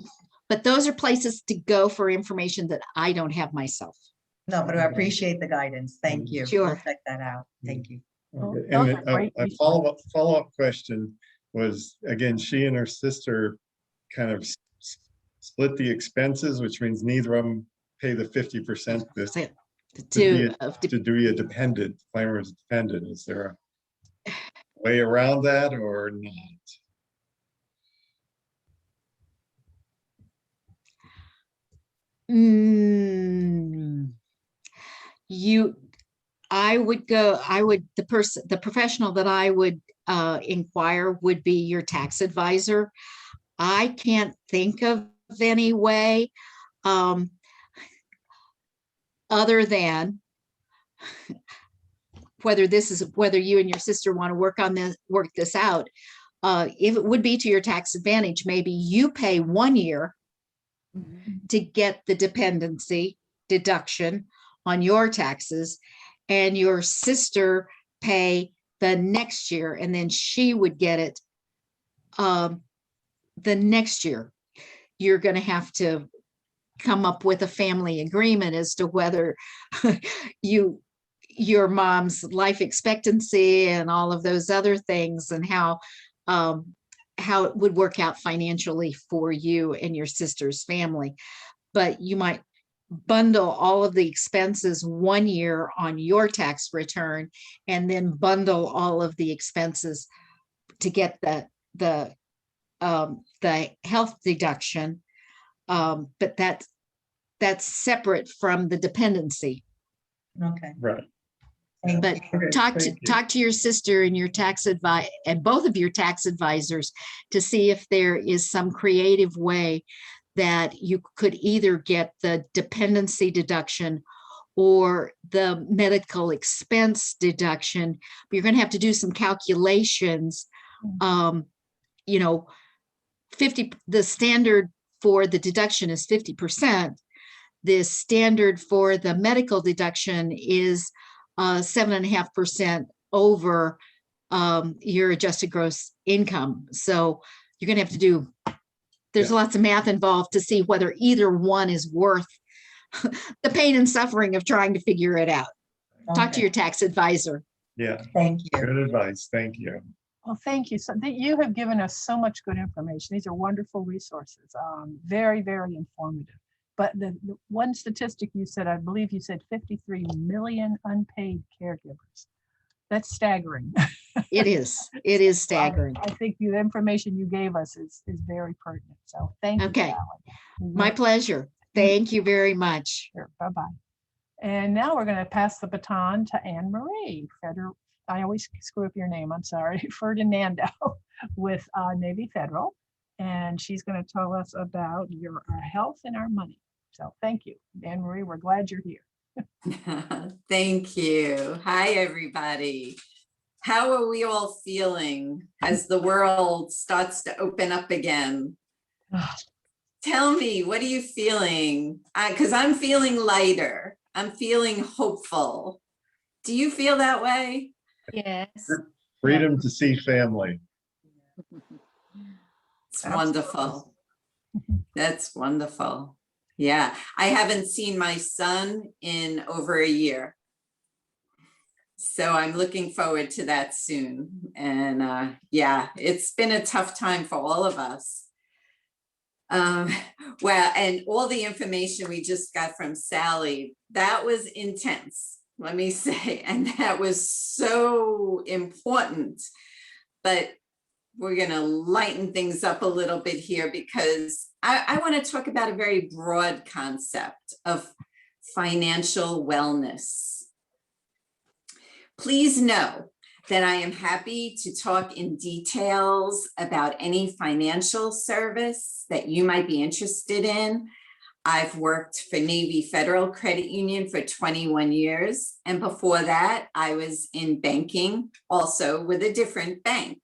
but those are places to go for information that I don't have myself. No, but I appreciate the guidance. Thank you. Sure. We'll check that out. Thank you. Well, Okay, those and are great a resources. follow-up question was, again, she and her sister kind of split the expenses, which means neither of them pay the 50% to be a dependent, claim as dependent. Is there a way around that or not? The professional that I would inquire would be your tax advisor. I can't think of any way. other than whether you and your sister want to work this out. If it would be to your tax advantage, maybe you pay 1 year to get the dependency deduction on your taxes, and your sister pay the next year, and then she would get it the next year. You're going to have to come up with a family agreement as to whether your mom's life expectancy and all of those other things, and how it would work out financially for you and your sister's family. But you might bundle all of the expenses 1 year on your tax return, and then bundle all of the expenses to get the health deduction. But that's separate from the dependency. Okay. Right. But talk to your sister and your and both of your tax advisors to see if there is some creative way that you could either get the dependency deduction or the medical expense deduction. But you're going to have to do some calculations. You know, the standard for the deduction is 50%. The standard for the medical deduction is 7.5% over your adjusted gross income. So you're going to have to do, there's lots of math involved to see whether either one is worth the pain and suffering of trying to figure it out. Talk to your tax advisor. Yeah. Thank you. Good advice. Thank you. Well, thank you. So you have given us so much good information. These are wonderful resources, very, very informative. But the one statistic you said, I believe you said 53 million unpaid caregivers. That's staggering. It is staggering. I think the information you gave us is very pertinent. So thank you. Okay. Sally. My pleasure. Thank you very much. Sure. Bye-bye. And now we're going to pass the baton to Anne Marie. I always screw up your name. I'm sorry. Ferdinando with Navy Federal. And she's going to tell us about our health and our money. So thank you, Anne Marie. We're glad you're here. Thank you. Hi, everybody. How are we all feeling as the world starts to open up again? Tell me, what are you feeling? Because I'm feeling lighter. I'm feeling hopeful. Do you feel that way? Yes. Freedom to see family. It's wonderful. That's wonderful. Yeah, I haven't seen my son in over a year. So I'm looking forward to that soon. And yeah, it's been a tough time for all of us. Well, and all the information we just got from Sally, that was intense, let me say, and that was so important. But we're going to lighten things up a little bit here, because I want to talk about a very broad concept of financial wellness. Please know that I am happy to talk in details about any financial service that you might be interested in. I've worked for Navy Federal Credit Union for 21 years. And before that, I was in banking, also with a different bank.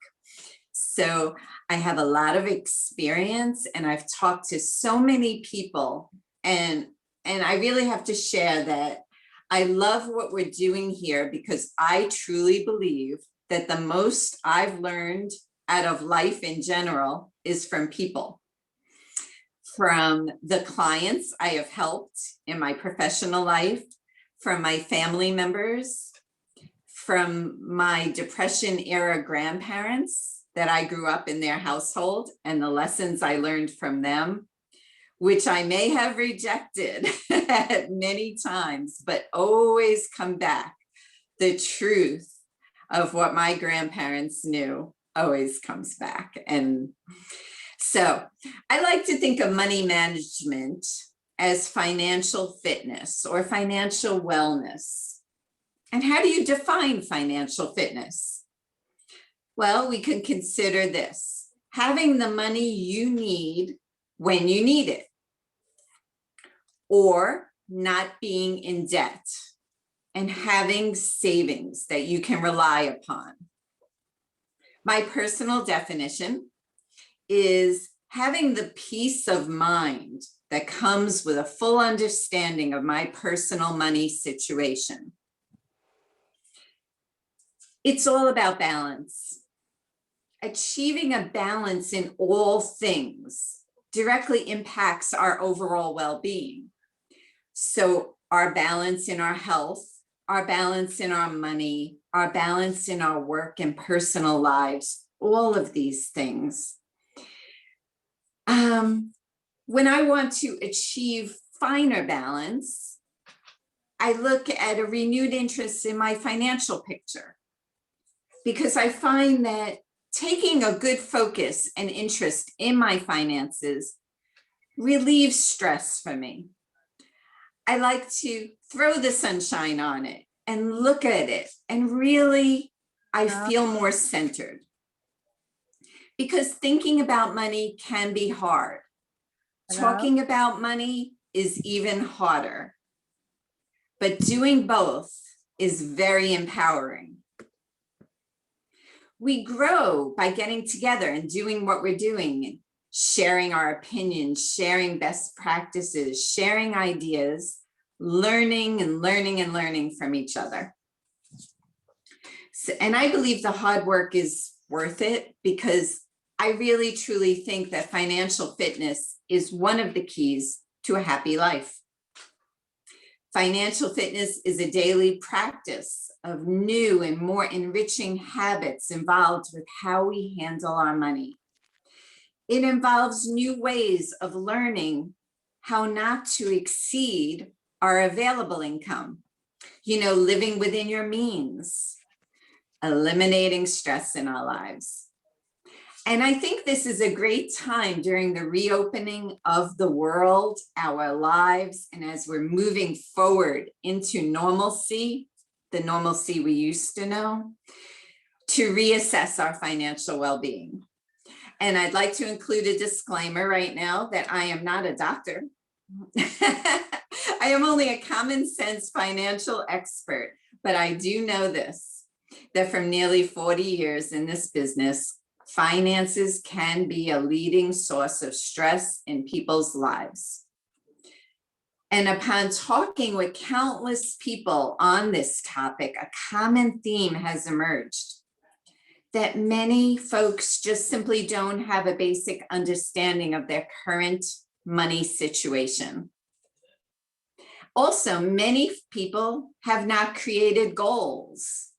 So I have a lot of experience, and I've talked to so many people, and I really have to share that I love what we're doing here, because I truly believe that the most I've learned out of life in general is from people, from the clients I have helped in my professional life, from my family members, from my Depression era grandparents that I grew up in their household, and the lessons I learned from them, which I may have rejected at many times, but always come back. The truth of what my grandparents knew always comes back. And so I like to think of money management as financial fitness or financial wellness. And how do you define financial fitness? Well, we can consider this: having the money you need when you need it, or not being in debt, and having savings that you can rely upon. My personal definition is having the peace of mind that comes with a full understanding of my personal money situation. It's all about balance. Achieving a balance in all things directly impacts our overall well-being. So our balance in our health, our balance in our money, our balance in our work and personal lives, all of these things. When I want to achieve finer balance, I look at a renewed interest in my financial picture, because I find that taking a good focus and interest in my finances relieves stress for me. I like to throw the sunshine on it and look at it, and really, I feel more centered. Because thinking about money can be hard. Talking about money is even harder. But doing both is very empowering. We grow by getting together and doing what we're doing, sharing our opinions, sharing best practices, sharing ideas, learning and learning and learning from each other. So, and I believe the hard work is worth it, because I really truly think that financial fitness is one of the keys to a happy life. Financial fitness is a daily practice of new and more enriching habits involved with how we handle our money. It involves new ways of learning how not to exceed our available income. Living within your means, eliminating stress in our lives. And I think this is a great time during the reopening of the world, our lives, and as we're moving forward into normalcy, the normalcy we used to know, to reassess our financial well-being. And I'd like to include a disclaimer right now that I am not a doctor. I am only a common sense financial expert, but I do know this, that from nearly 40 years in this business, finances can be a leading source of stress in people's lives. And upon talking with countless people on this topic, a common theme has emerged that many folks just simply don't have a basic understanding of their current money situation. Also, many people have not created goals,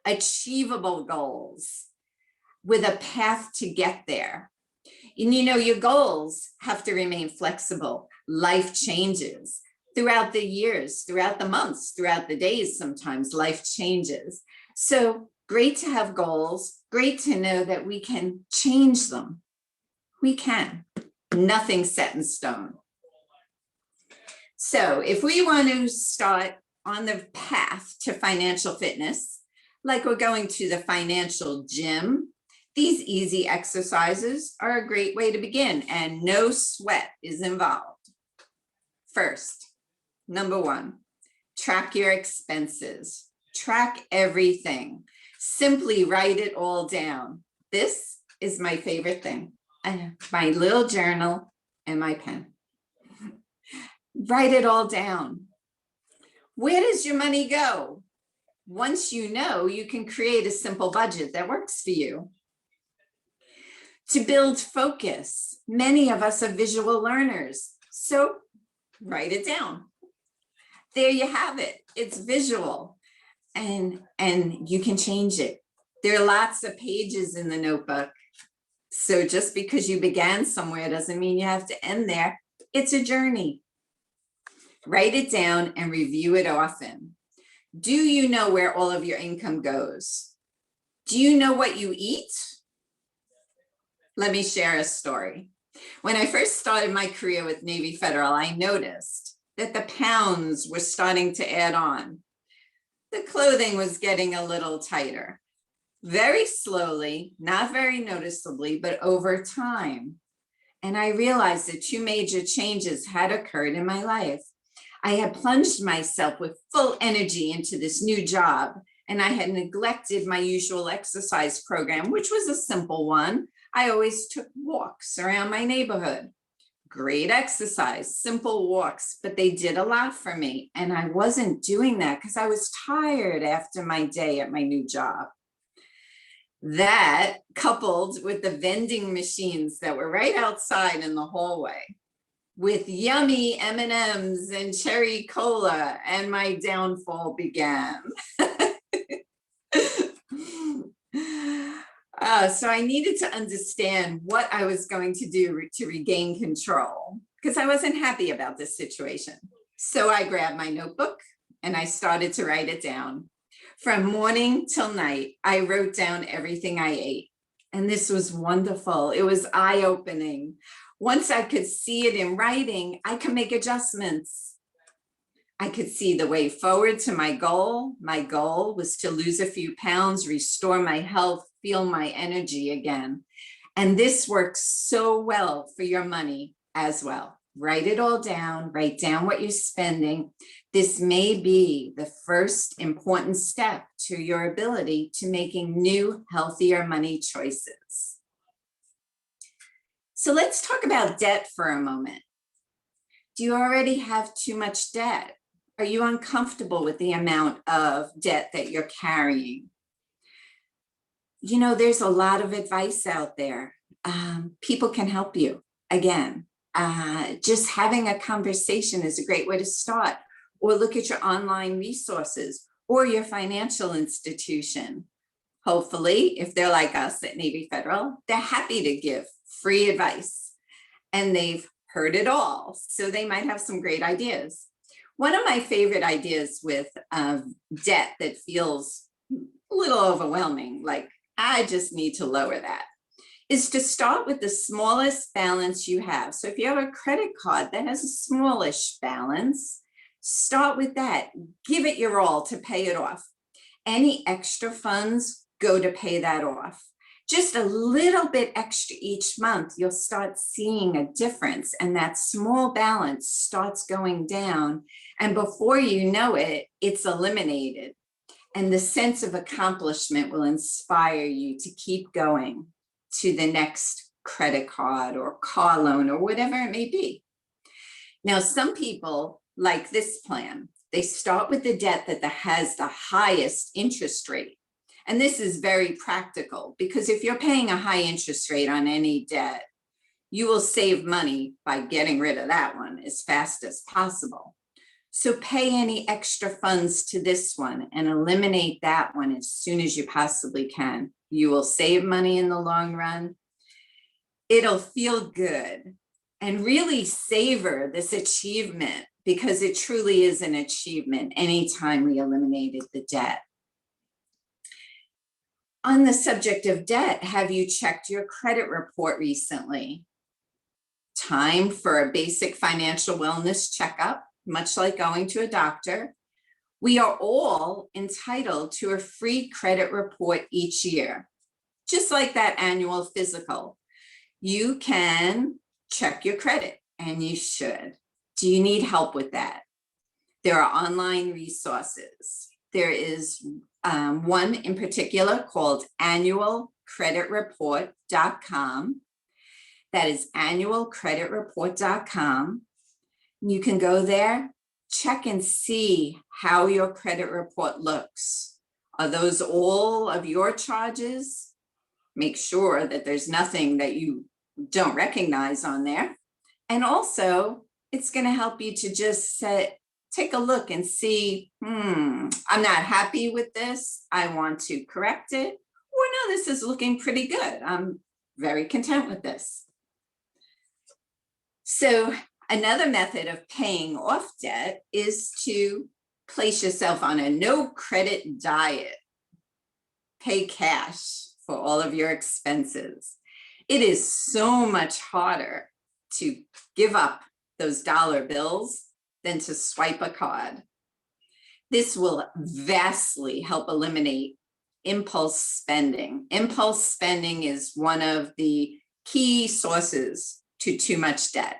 achievable goals, with a path to get there. And your goals have to remain flexible. Life changes throughout the years, throughout the months, throughout the days. Sometimes life changes. So great to have goals, great to know that we can change them. We can. Nothing's set in stone. So if we want to start on the path to financial fitness, like we're going to the financial gym, these easy exercises are a great way to begin, and no sweat is involved. First, number one, track your expenses. Track everything. Simply write it all down. This is my favorite thing. My little journal and my pen. Write it all down. Where does your money go? Once you know, you can create a simple budget that works for you. To build focus, many of us are visual learners, so write it down. There you have it. It's visual, and you can change it. There are lots of pages in the notebook. So just because you began somewhere doesn't mean you have to end there. It's a journey. Write it down and review it often. Do you know where all of your income goes? Do you know what you eat? Let me share a story. When I first started my career with Navy Federal, I noticed that the pounds were starting to add on. The clothing was getting a little tighter. Very slowly, not very noticeably, but over time. And I realized that two major changes had occurred in my life. I had plunged myself with full energy into this new job, and I had neglected my usual exercise program, which was a simple one. I always took walks around my neighborhood. Great exercise, simple walks, but they did a lot for me. And I wasn't doing that because I was tired after my day at my new job. That, coupled with the vending machines that were right outside in the hallway, with yummy M&Ms and cherry cola, and my downfall began. So I needed to understand what I was going to do to regain control, because I wasn't happy about this situation. So I grabbed my notebook and I started to write it down. From morning till night, I wrote down everything I ate. And this was wonderful. It was eye-opening. Once I could see it in writing, I could make adjustments. I could see the way forward to my goal. My goal was to lose a few pounds, restore my health, feel my energy again. And this works so well for your money as well. Write it all down, write down what you're spending. This may be the first important step to your ability to making new, healthier money choices. So let's talk about debt for a moment. Do you already have too much debt? Are you uncomfortable with the amount of debt that you're carrying? You know, there's a lot of advice out there. People can help you. Again, just having a conversation is a great way to start, or look at your online resources or your financial institution. Hopefully, if they're like us at Navy Federal, they're happy to give free advice, and they've heard it all, so they might have some great ideas. One of my favorite ideas with debt that feels a little overwhelming, like I just need to lower that, is to start with the smallest balance you have. So if you have a credit card that has a smallish balance, start with that. Give it your all to pay it off. Any extra funds go to pay that off. Just a little bit extra each month, you'll start seeing a difference, and that small balance starts going down. And before you know it, it's eliminated. And the sense of accomplishment will inspire you to keep going to the next credit card or car loan or whatever it may be. Now, some people like this plan. They start with the debt that has the highest interest rate. And this is very practical, because if you're paying a high interest rate on any debt, you will save money by getting rid of that one as fast as possible. So pay any extra funds to this one and eliminate that one as soon as you possibly can. You will save money in the long run. It'll feel good, and really savor this achievement, because it truly is an achievement anytime we eliminated the debt. On the subject of debt, have you checked your credit report recently? Time for a basic financial wellness checkup, much like going to a doctor. We are all entitled to a free credit report each year, just like that annual physical. You can check your credit, and you should. Do you need help with that? There are online resources. There is one in particular called annualcreditreport.com. That is annualcreditreport.com. You can go there, check and see how your credit report looks. Are those all of your charges? Make sure that there's nothing that you don't recognize on there. And also, it's going to help you to just take a look and see, I'm not happy with this. I want to correct it. Or no, this is looking pretty good. I'm very content with this. So another method of paying off debt is to place yourself on a no credit diet. Pay cash for all of your expenses. It is so much harder to give up those dollar bills than to swipe a card. This will vastly help eliminate impulse spending. Impulse spending is one of the key sources to too much debt.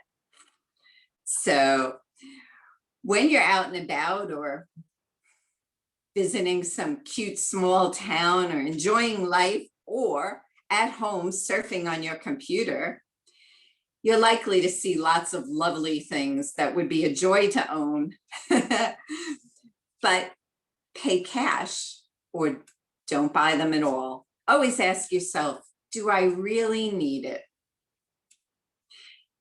So when you're out and about or visiting some cute small town or enjoying life or at home surfing on your computer, you're likely to see lots of lovely things that would be a joy to own. But pay cash or don't buy them at all. Always ask yourself, do I really need it?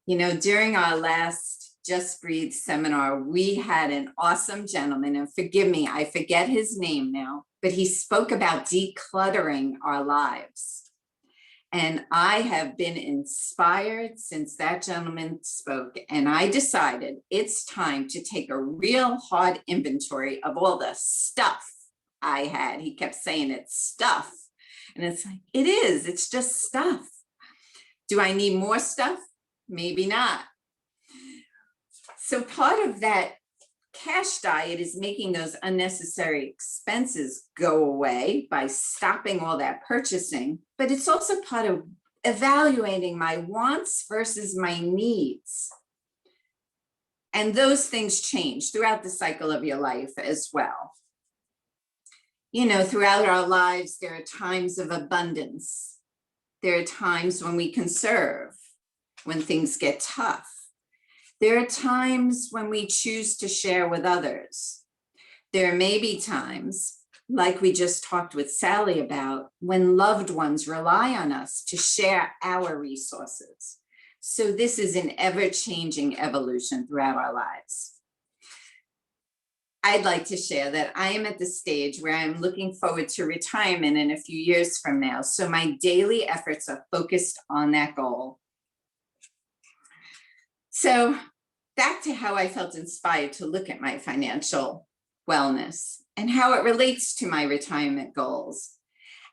You know, during our last Just Breathe seminar, we had an awesome gentleman, and forgive me, I forget his name now, but he spoke about decluttering our lives. And I have been inspired since that gentleman spoke, and I decided it's time to take a real hard inventory of all the stuff I had. He kept saying it's stuff. And it's like, it is, it's just stuff. Do I need more stuff? Maybe not. So part of that cash diet is making those unnecessary expenses go away by stopping all that purchasing, but it's also part of evaluating my wants versus my needs. And those things change throughout the cycle of your life as well. You know, throughout our lives, there are times of abundance. There are times when we conserve, when things get tough. There are times when we choose to share with others. There may be times, like we just talked with Sally about, when loved ones rely on us to share our resources. So this is an ever-changing evolution throughout our lives. I'd like to share that I am at the stage where I'm looking forward to retirement in a few years from now. So my daily efforts are focused on that goal. So back to how I felt inspired to look at my financial wellness and how it relates to my retirement goals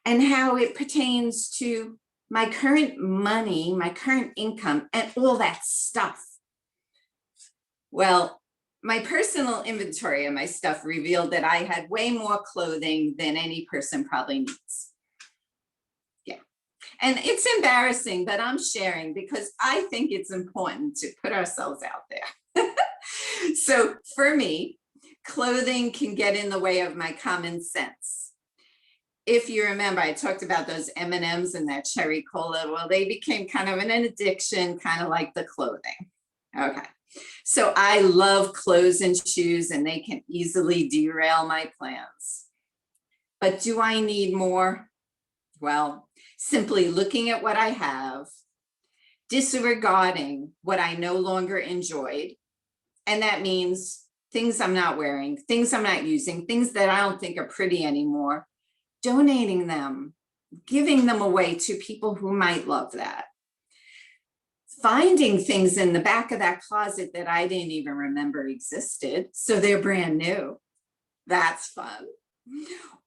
and how it pertains to my current money, my current income, and all that stuff. Well, my personal inventory of my stuff revealed that I had way more clothing than any person probably needs. Yeah. And it's embarrassing, but I'm sharing because I think it's important to put ourselves out there. So for me, clothing can get in the way of my common sense. If you remember, I talked about those M&Ms and that cherry cola. Well, they became kind of an addiction, kind of like the clothing. Okay. So I love clothes and shoes, and they can easily derail my plans. But do I need more? Well, simply looking at what I have, disregarding what I no longer enjoyed. And that means things I'm not wearing, things I'm not using, things that I don't think are pretty anymore, donating them, giving them away to people who might love that. Finding things in the back of that closet that I didn't even remember existed, so they're brand new. That's fun.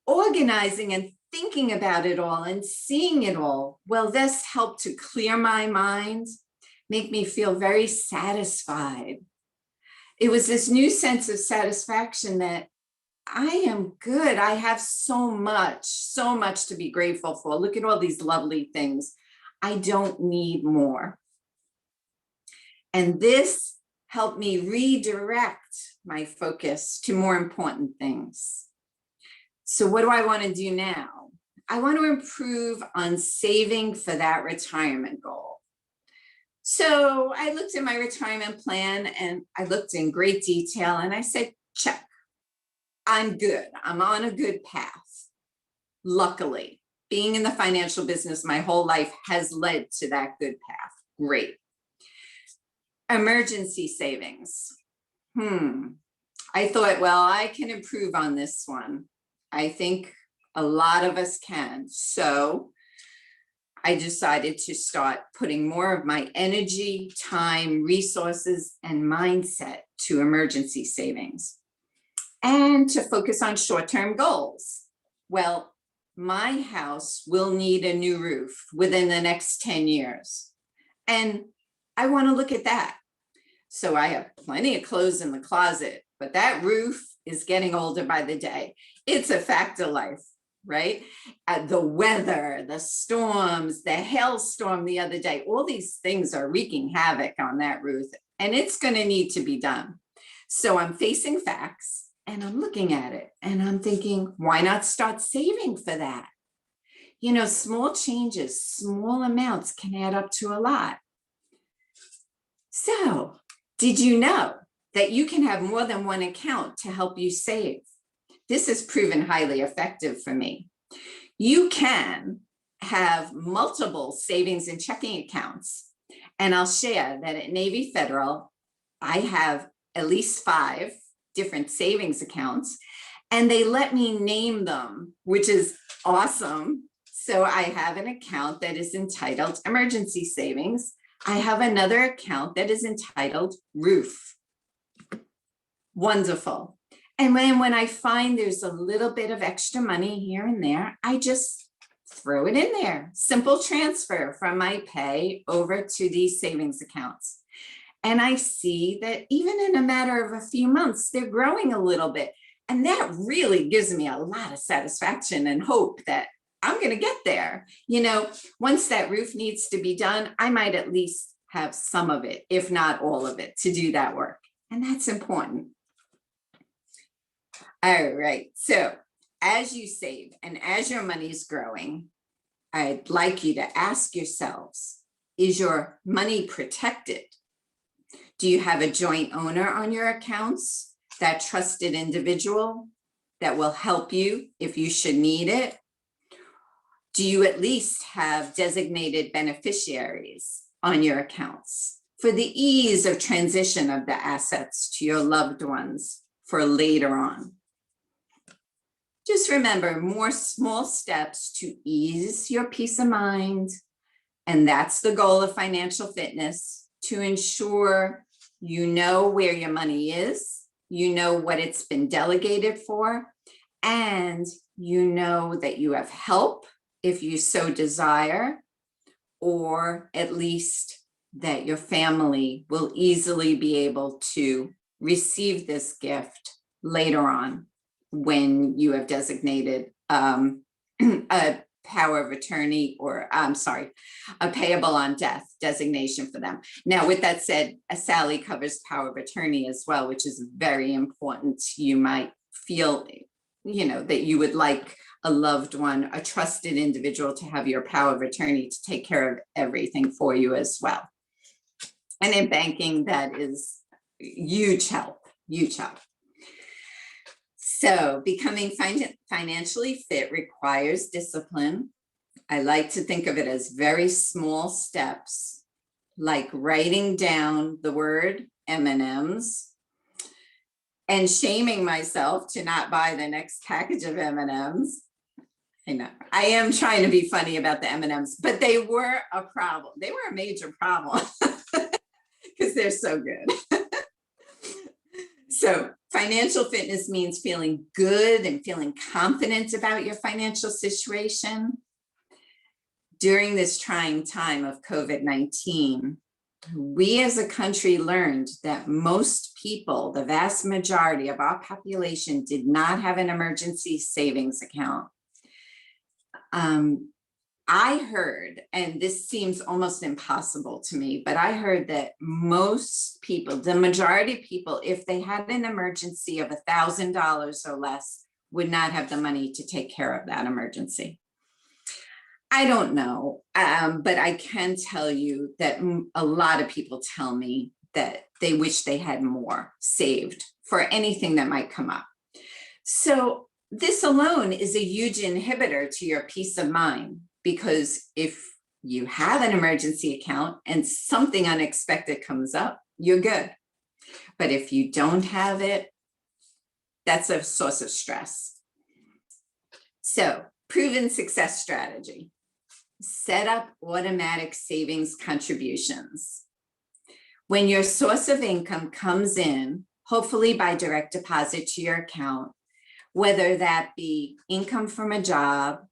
Organizing and thinking about it all and seeing it all. Well, this helped to clear my mind, make me feel very satisfied. It was this new sense of satisfaction that I am good. I have so much to be grateful for. Look at all these lovely things. I don't need more. And this helped me redirect my focus to more important things. So what do I want to do now? I want to improve on saving for that retirement goal. So I looked at my retirement plan and I looked in great detail and I said, check, I'm good. I'm on a good path. Luckily, being in the financial business my whole life has led to that good path. Great. Emergency savings. I thought, well, I can improve on this one. I think a lot of us can. So I decided to start putting more of my energy, time, resources, and mindset to emergency savings and to focus on short-term goals. Well, my house will need a new roof within the next 10 years. And I want to look at that. So I have plenty of clothes in the closet, but that roof is getting older by the day. It's a fact of life, right? The weather, the storms, the hailstorm the other day, all these things are wreaking havoc on that roof, and it's going to need to be done. So I'm facing facts and I'm looking at it and I'm thinking, why not start saving for that? You know, small changes, small amounts can add up to a lot. So, did you know that you can have more than one account to help you save? This has proven highly effective for me. You can have multiple savings and checking accounts. And I'll share that at Navy Federal, I have at least 5 different savings accounts, and they let me name them, which is awesome. So I have an account that is entitled Emergency Savings. I have another account that is entitled Roof. Wonderful. And when I find there's a little bit of extra money here and there, I just throw it in there. Simple transfer from my pay over to these savings accounts. And I see that even in a matter of a few months, they're growing a little bit. And that really gives me a lot of satisfaction and hope that I'm going to get there. You know, once that roof needs to be done, I might at least have some of it, if not all of it, to do that work. And that's important. All right. So as you save and as your money is growing, I'd like you to ask yourselves, is your money protected? Do you have a joint owner on your accounts, that trusted individual that will help you if you should need it? Do you at least have designated beneficiaries on your accounts for the ease of transition of the assets to your loved ones for later on? Just remember, more small steps to ease your peace of mind. And that's the goal of financial fitness, to ensure you know where your money is, you know what it's been delegated for, and you know that you have help if you so desire, or at least that your family will easily be able to receive this gift later on when you have designated a power of attorney, or a payable on death designation for them. Now, with that said, a Sally covers power of attorney as well, which is very important. You might feel, you know, that you would like a loved one, a trusted individual, to have your power of attorney to take care of everything for you as well. And in banking, that is huge help, huge help. So becoming financially fit requires discipline. I like to think of it as very small steps, like writing down the word M&Ms and shaming myself to not buy the next package of M&Ms. I know I am trying to be funny about the M&Ms, but they were a problem. They were a major problem because they're so good. So financial fitness means feeling good and feeling confident about your financial situation. During this trying time of COVID-19, we as a country learned that most people, the vast majority of our population, did not have an emergency savings account. I heard, and this seems almost impossible to me, but I heard that most people, the majority of people, if they had an emergency of $1,000 or less, would not have the money to take care of that emergency. I don't know, but I can tell you that a lot of people tell me that they wish they had more saved for anything that might come up. So this alone is a huge inhibitor to your peace of mind, because if you have an emergency account and something unexpected comes up, you're good. But if you don't have it, that's a source of stress. So, proven success strategy: set up automatic savings contributions. When your source of income comes in, hopefully by direct deposit to your account, whether that be income from a job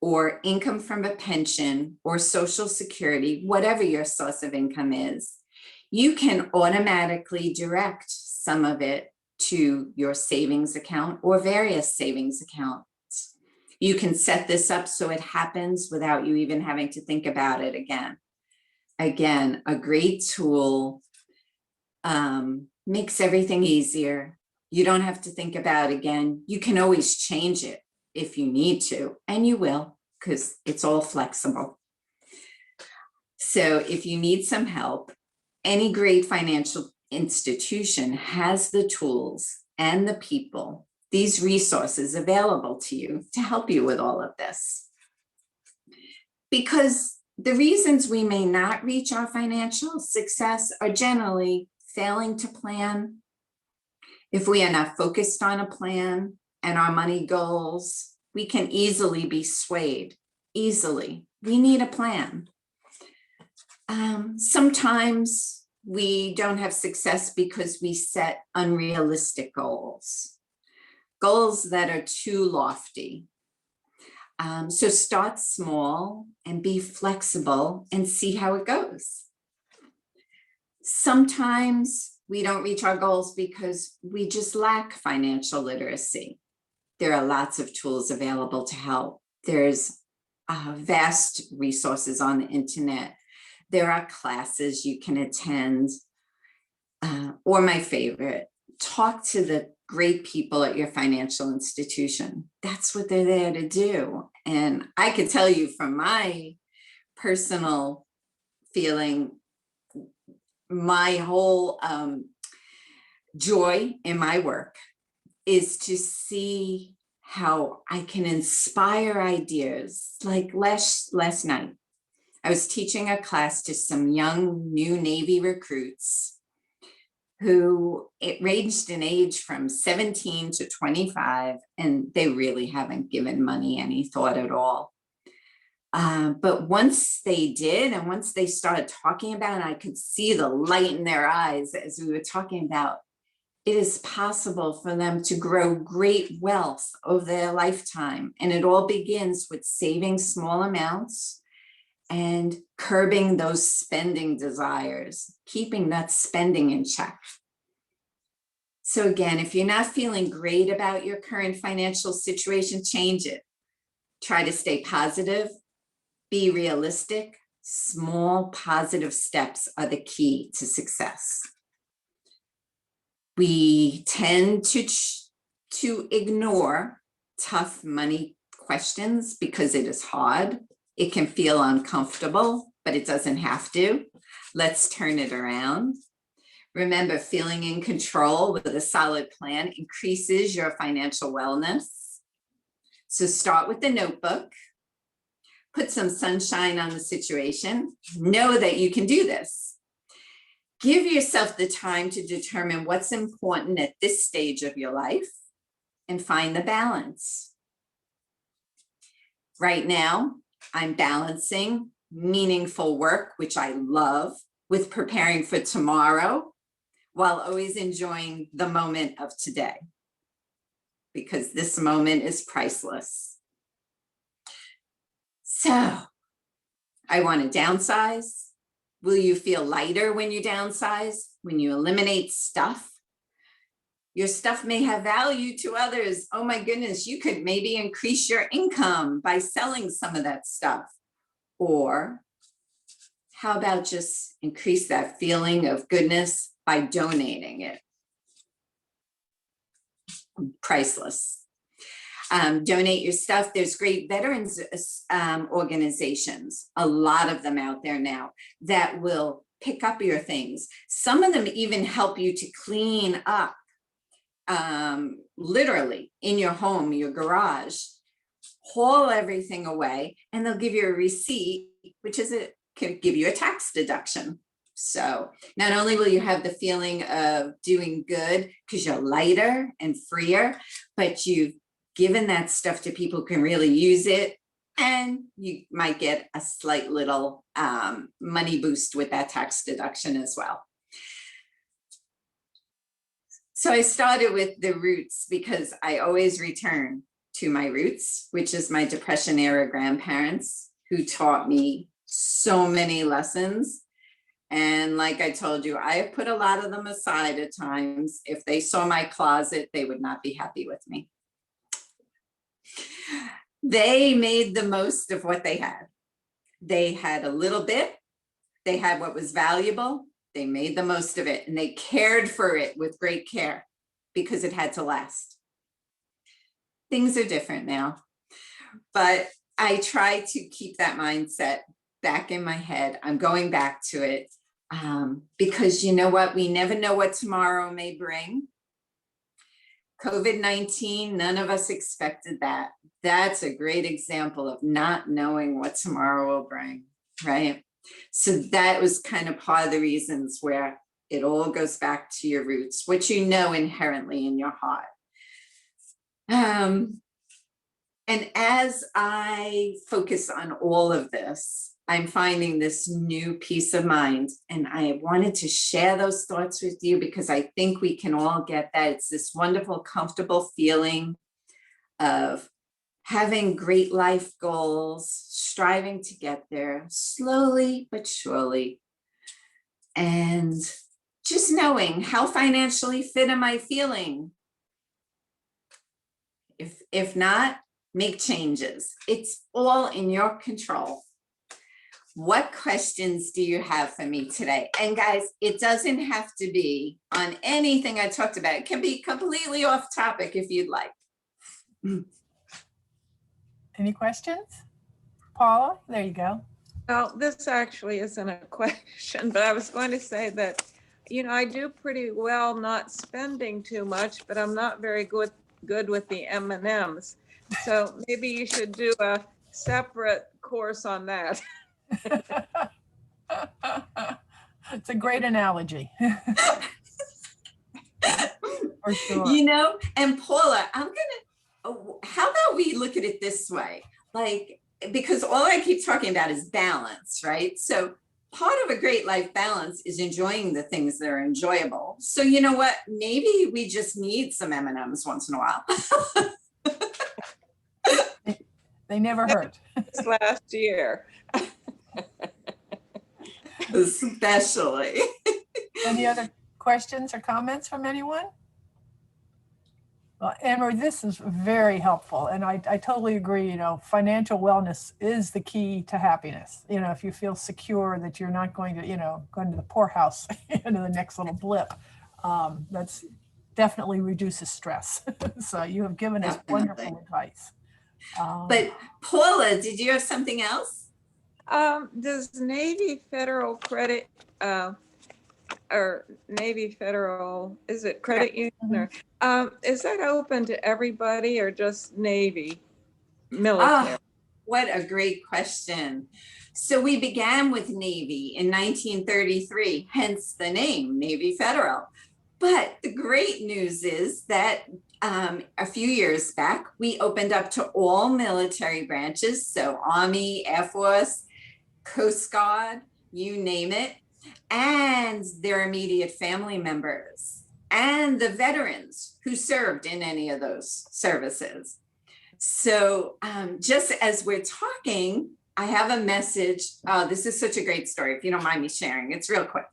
or income from a pension or Social Security, whatever your source of income is, you can automatically direct some of it to your savings account or various savings accounts. You can set this up so it happens without you even having to think about it again. Again, a great tool makes everything easier. You don't have to think about it again. You can always change it if you need to, and you will, because it's all flexible. So if you need some help, any great financial institution has the tools and the people, these resources available to you to help you with all of this. Because the reasons we may not reach our financial success are generally failing to plan. If we are not focused on a plan and our money goals, we can easily be swayed, easily. We need a plan. Sometimes we don't have success because we set unrealistic goals, goals that are too lofty. So start small and be flexible and see how it goes. Sometimes we don't reach our goals because we just lack financial literacy. There are lots of tools available to help. There's vast resources on the internet. There are classes you can attend, or my favorite, talk to the great people at your financial institution. That's what they're there to do. And I could tell you from my personal feeling, my whole joy in my work is to see how I can inspire ideas. Like last night, I was teaching a class to some young new Navy recruits who it ranged in age from 17 to 25, and they really haven't given money any thought at all. But once they did, and once they started talking about it, I could see the light in their eyes as we were talking about it is possible for them to grow great wealth over their lifetime. And it all begins with saving small amounts and curbing those spending desires, keeping that spending in check. So again, if you're not feeling great about your current financial situation, change it. Try to stay positive, be realistic. Small positive steps are the key to success. We tend to ignore tough money questions because it is hard. It can feel uncomfortable, but it doesn't have to. Let's turn it around. Remember, feeling in control with a solid plan increases your financial wellness. So start with the notebook. Put some sunshine on the situation. Know that you can do this. Give yourself the time to determine what's important at this stage of your life and find the balance. Right now, I'm balancing meaningful work, which I love, with preparing for tomorrow, while always enjoying the moment of today, because this moment is priceless. So, I want to downsize. Will you feel lighter when you downsize? When you eliminate stuff? Your stuff may have value to others. Oh my goodness, you could maybe increase your income by selling some of that stuff. Or how about just increase that feeling of goodness by donating it? Priceless. Donate your stuff. There's great veterans organizations, a lot of them out there now, that will pick up your things. Some of them even help you to clean up, literally in your home, your garage, haul everything away, and they'll give you a receipt, which can give you a tax deduction. So not only will you have the feeling of doing good because you're lighter and freer, but you've given that stuff to people who can really use it, and you might get a slight little money boost with that tax deduction as well. So I started with the roots because I always return to my roots, which is my Depression era grandparents who taught me so many lessons. And like I told you, I have put a lot of them aside at times. If they saw my closet, they would not be happy with me. They made the most of what they had. They had a little bit. They had what was valuable, They made the most of it and they cared for it with great care because it had to last. Things are different now, but I try to keep that mindset back in my head. I'm going back to it because you know what? We never know what tomorrow may bring. COVID-19, none of us expected that. That's a great example of not knowing what tomorrow will bring, right? So that was kind of part of the reasons where it all goes back to your roots, what you know inherently in your heart. And as I focus on all of this, I'm finding this new peace of mind. And I wanted to share those thoughts with you because I think we can all get that. It's this wonderful, comfortable feeling of having great life goals, striving to get there slowly but surely. And just knowing how financially fit am I feeling? If not, make changes. It's all in your control. What questions do you have for me today? And guys, it doesn't have to be on anything I talked about. It can be completely off topic if you'd like. Any questions? Paula, there you go. Well, this actually isn't a question, but I was going to say that, you know, I do pretty well not spending too much, but I'm not very good with the M&Ms. So maybe you should do a separate course on that. It's a great analogy. For sure. You know, and Paula, how about we look at it this way? Like, because all I keep talking about is balance, right? So part of a great life balance is enjoying the things that are enjoyable. So you know what? Maybe we just need some M&Ms once in a while. They never hurt. This last year. Especially. Any other questions or comments from anyone? Well, Anne-Marie, this is very helpful. And I totally agree, you know, financial wellness is the key to happiness. You know, if you feel secure that you're not going to, you know, going to the poorhouse into the next little blip, that's definitely reduces stress. So you have given us wonderful advice. But Paula, did you have something else? Does Navy Federal Credit or Navy Federal, is it credit union? Or, is that open to everybody or just Navy military? Oh, what a great question. So we began with Navy in 1933, hence the name Navy Federal. But the great news is that a few years back, we opened up to all military branches. So Army, Air Force, Coast Guard, you name it, and their immediate family members, and the veterans who served in any of those services. So just as we're talking, I have a message. Oh, this is such a great story, if you don't mind me sharing. It's real quick.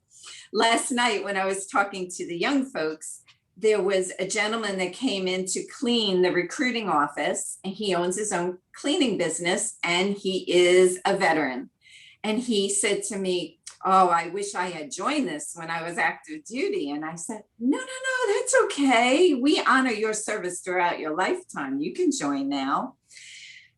Last night when I was talking to the young folks, there was a gentleman that came in to clean the recruiting office, and he owns his own cleaning business, and he is a veteran. And he said to me, oh, I wish I had joined this when I was active duty. And I said, no, that's okay. We honor your service throughout your lifetime. You can join now.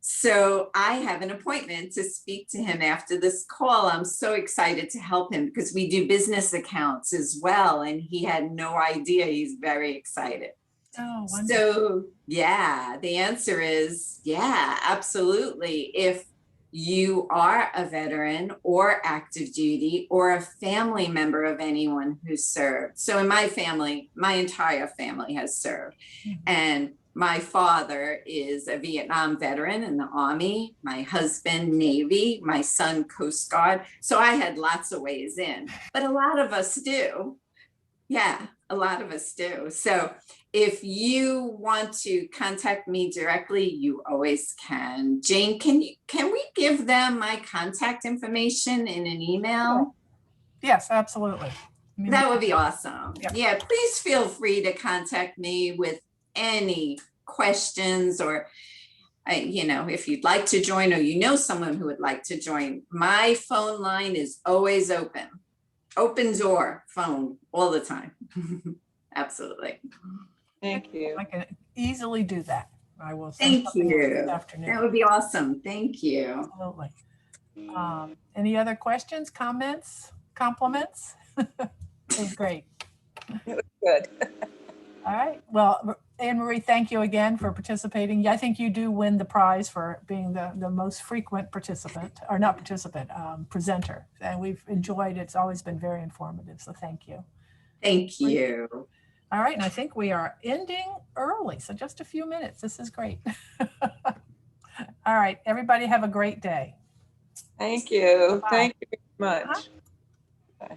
So I have an appointment to speak to him after this call. I'm so excited to help him because we do business accounts as well. And he had no idea. He's very excited. Oh, wonderful. So yeah, the answer is, yeah, absolutely. If you are a veteran or active duty or a family member of anyone who served. So in my family, my entire family has served. And my father is a Vietnam veteran in the Army, my husband, Navy, my son, Coast Guard. So I had lots of ways in, but a lot of us do. Yeah, a lot of us do. So if you want to contact me directly, you always can. Jane, can we give them my contact information in an email? Yes, absolutely. That would be awesome. Yep. Yeah, please feel free to contact me with any questions or, you know, if you'd like to join or you know someone who would like to join. My phone line is always open. open door phone all the time. Absolutely. Thank you. I can easily do that. I will send Thank something out this you. afternoon. That would be awesome. Thank you. Absolutely. Any other questions, comments, compliments? It was great. Good. All right. Well, Anne Marie, thank you again for participating. Yeah, I think you do win the prize for being the most frequent participant, or not participant, presenter. And we've enjoyed it. It's always been very informative. So thank you. Thank you. All right. And I think we are ending early. So just a few minutes. This is great. All right. Everybody have a great day. Thank you. Bye. Thank you very much. Bye.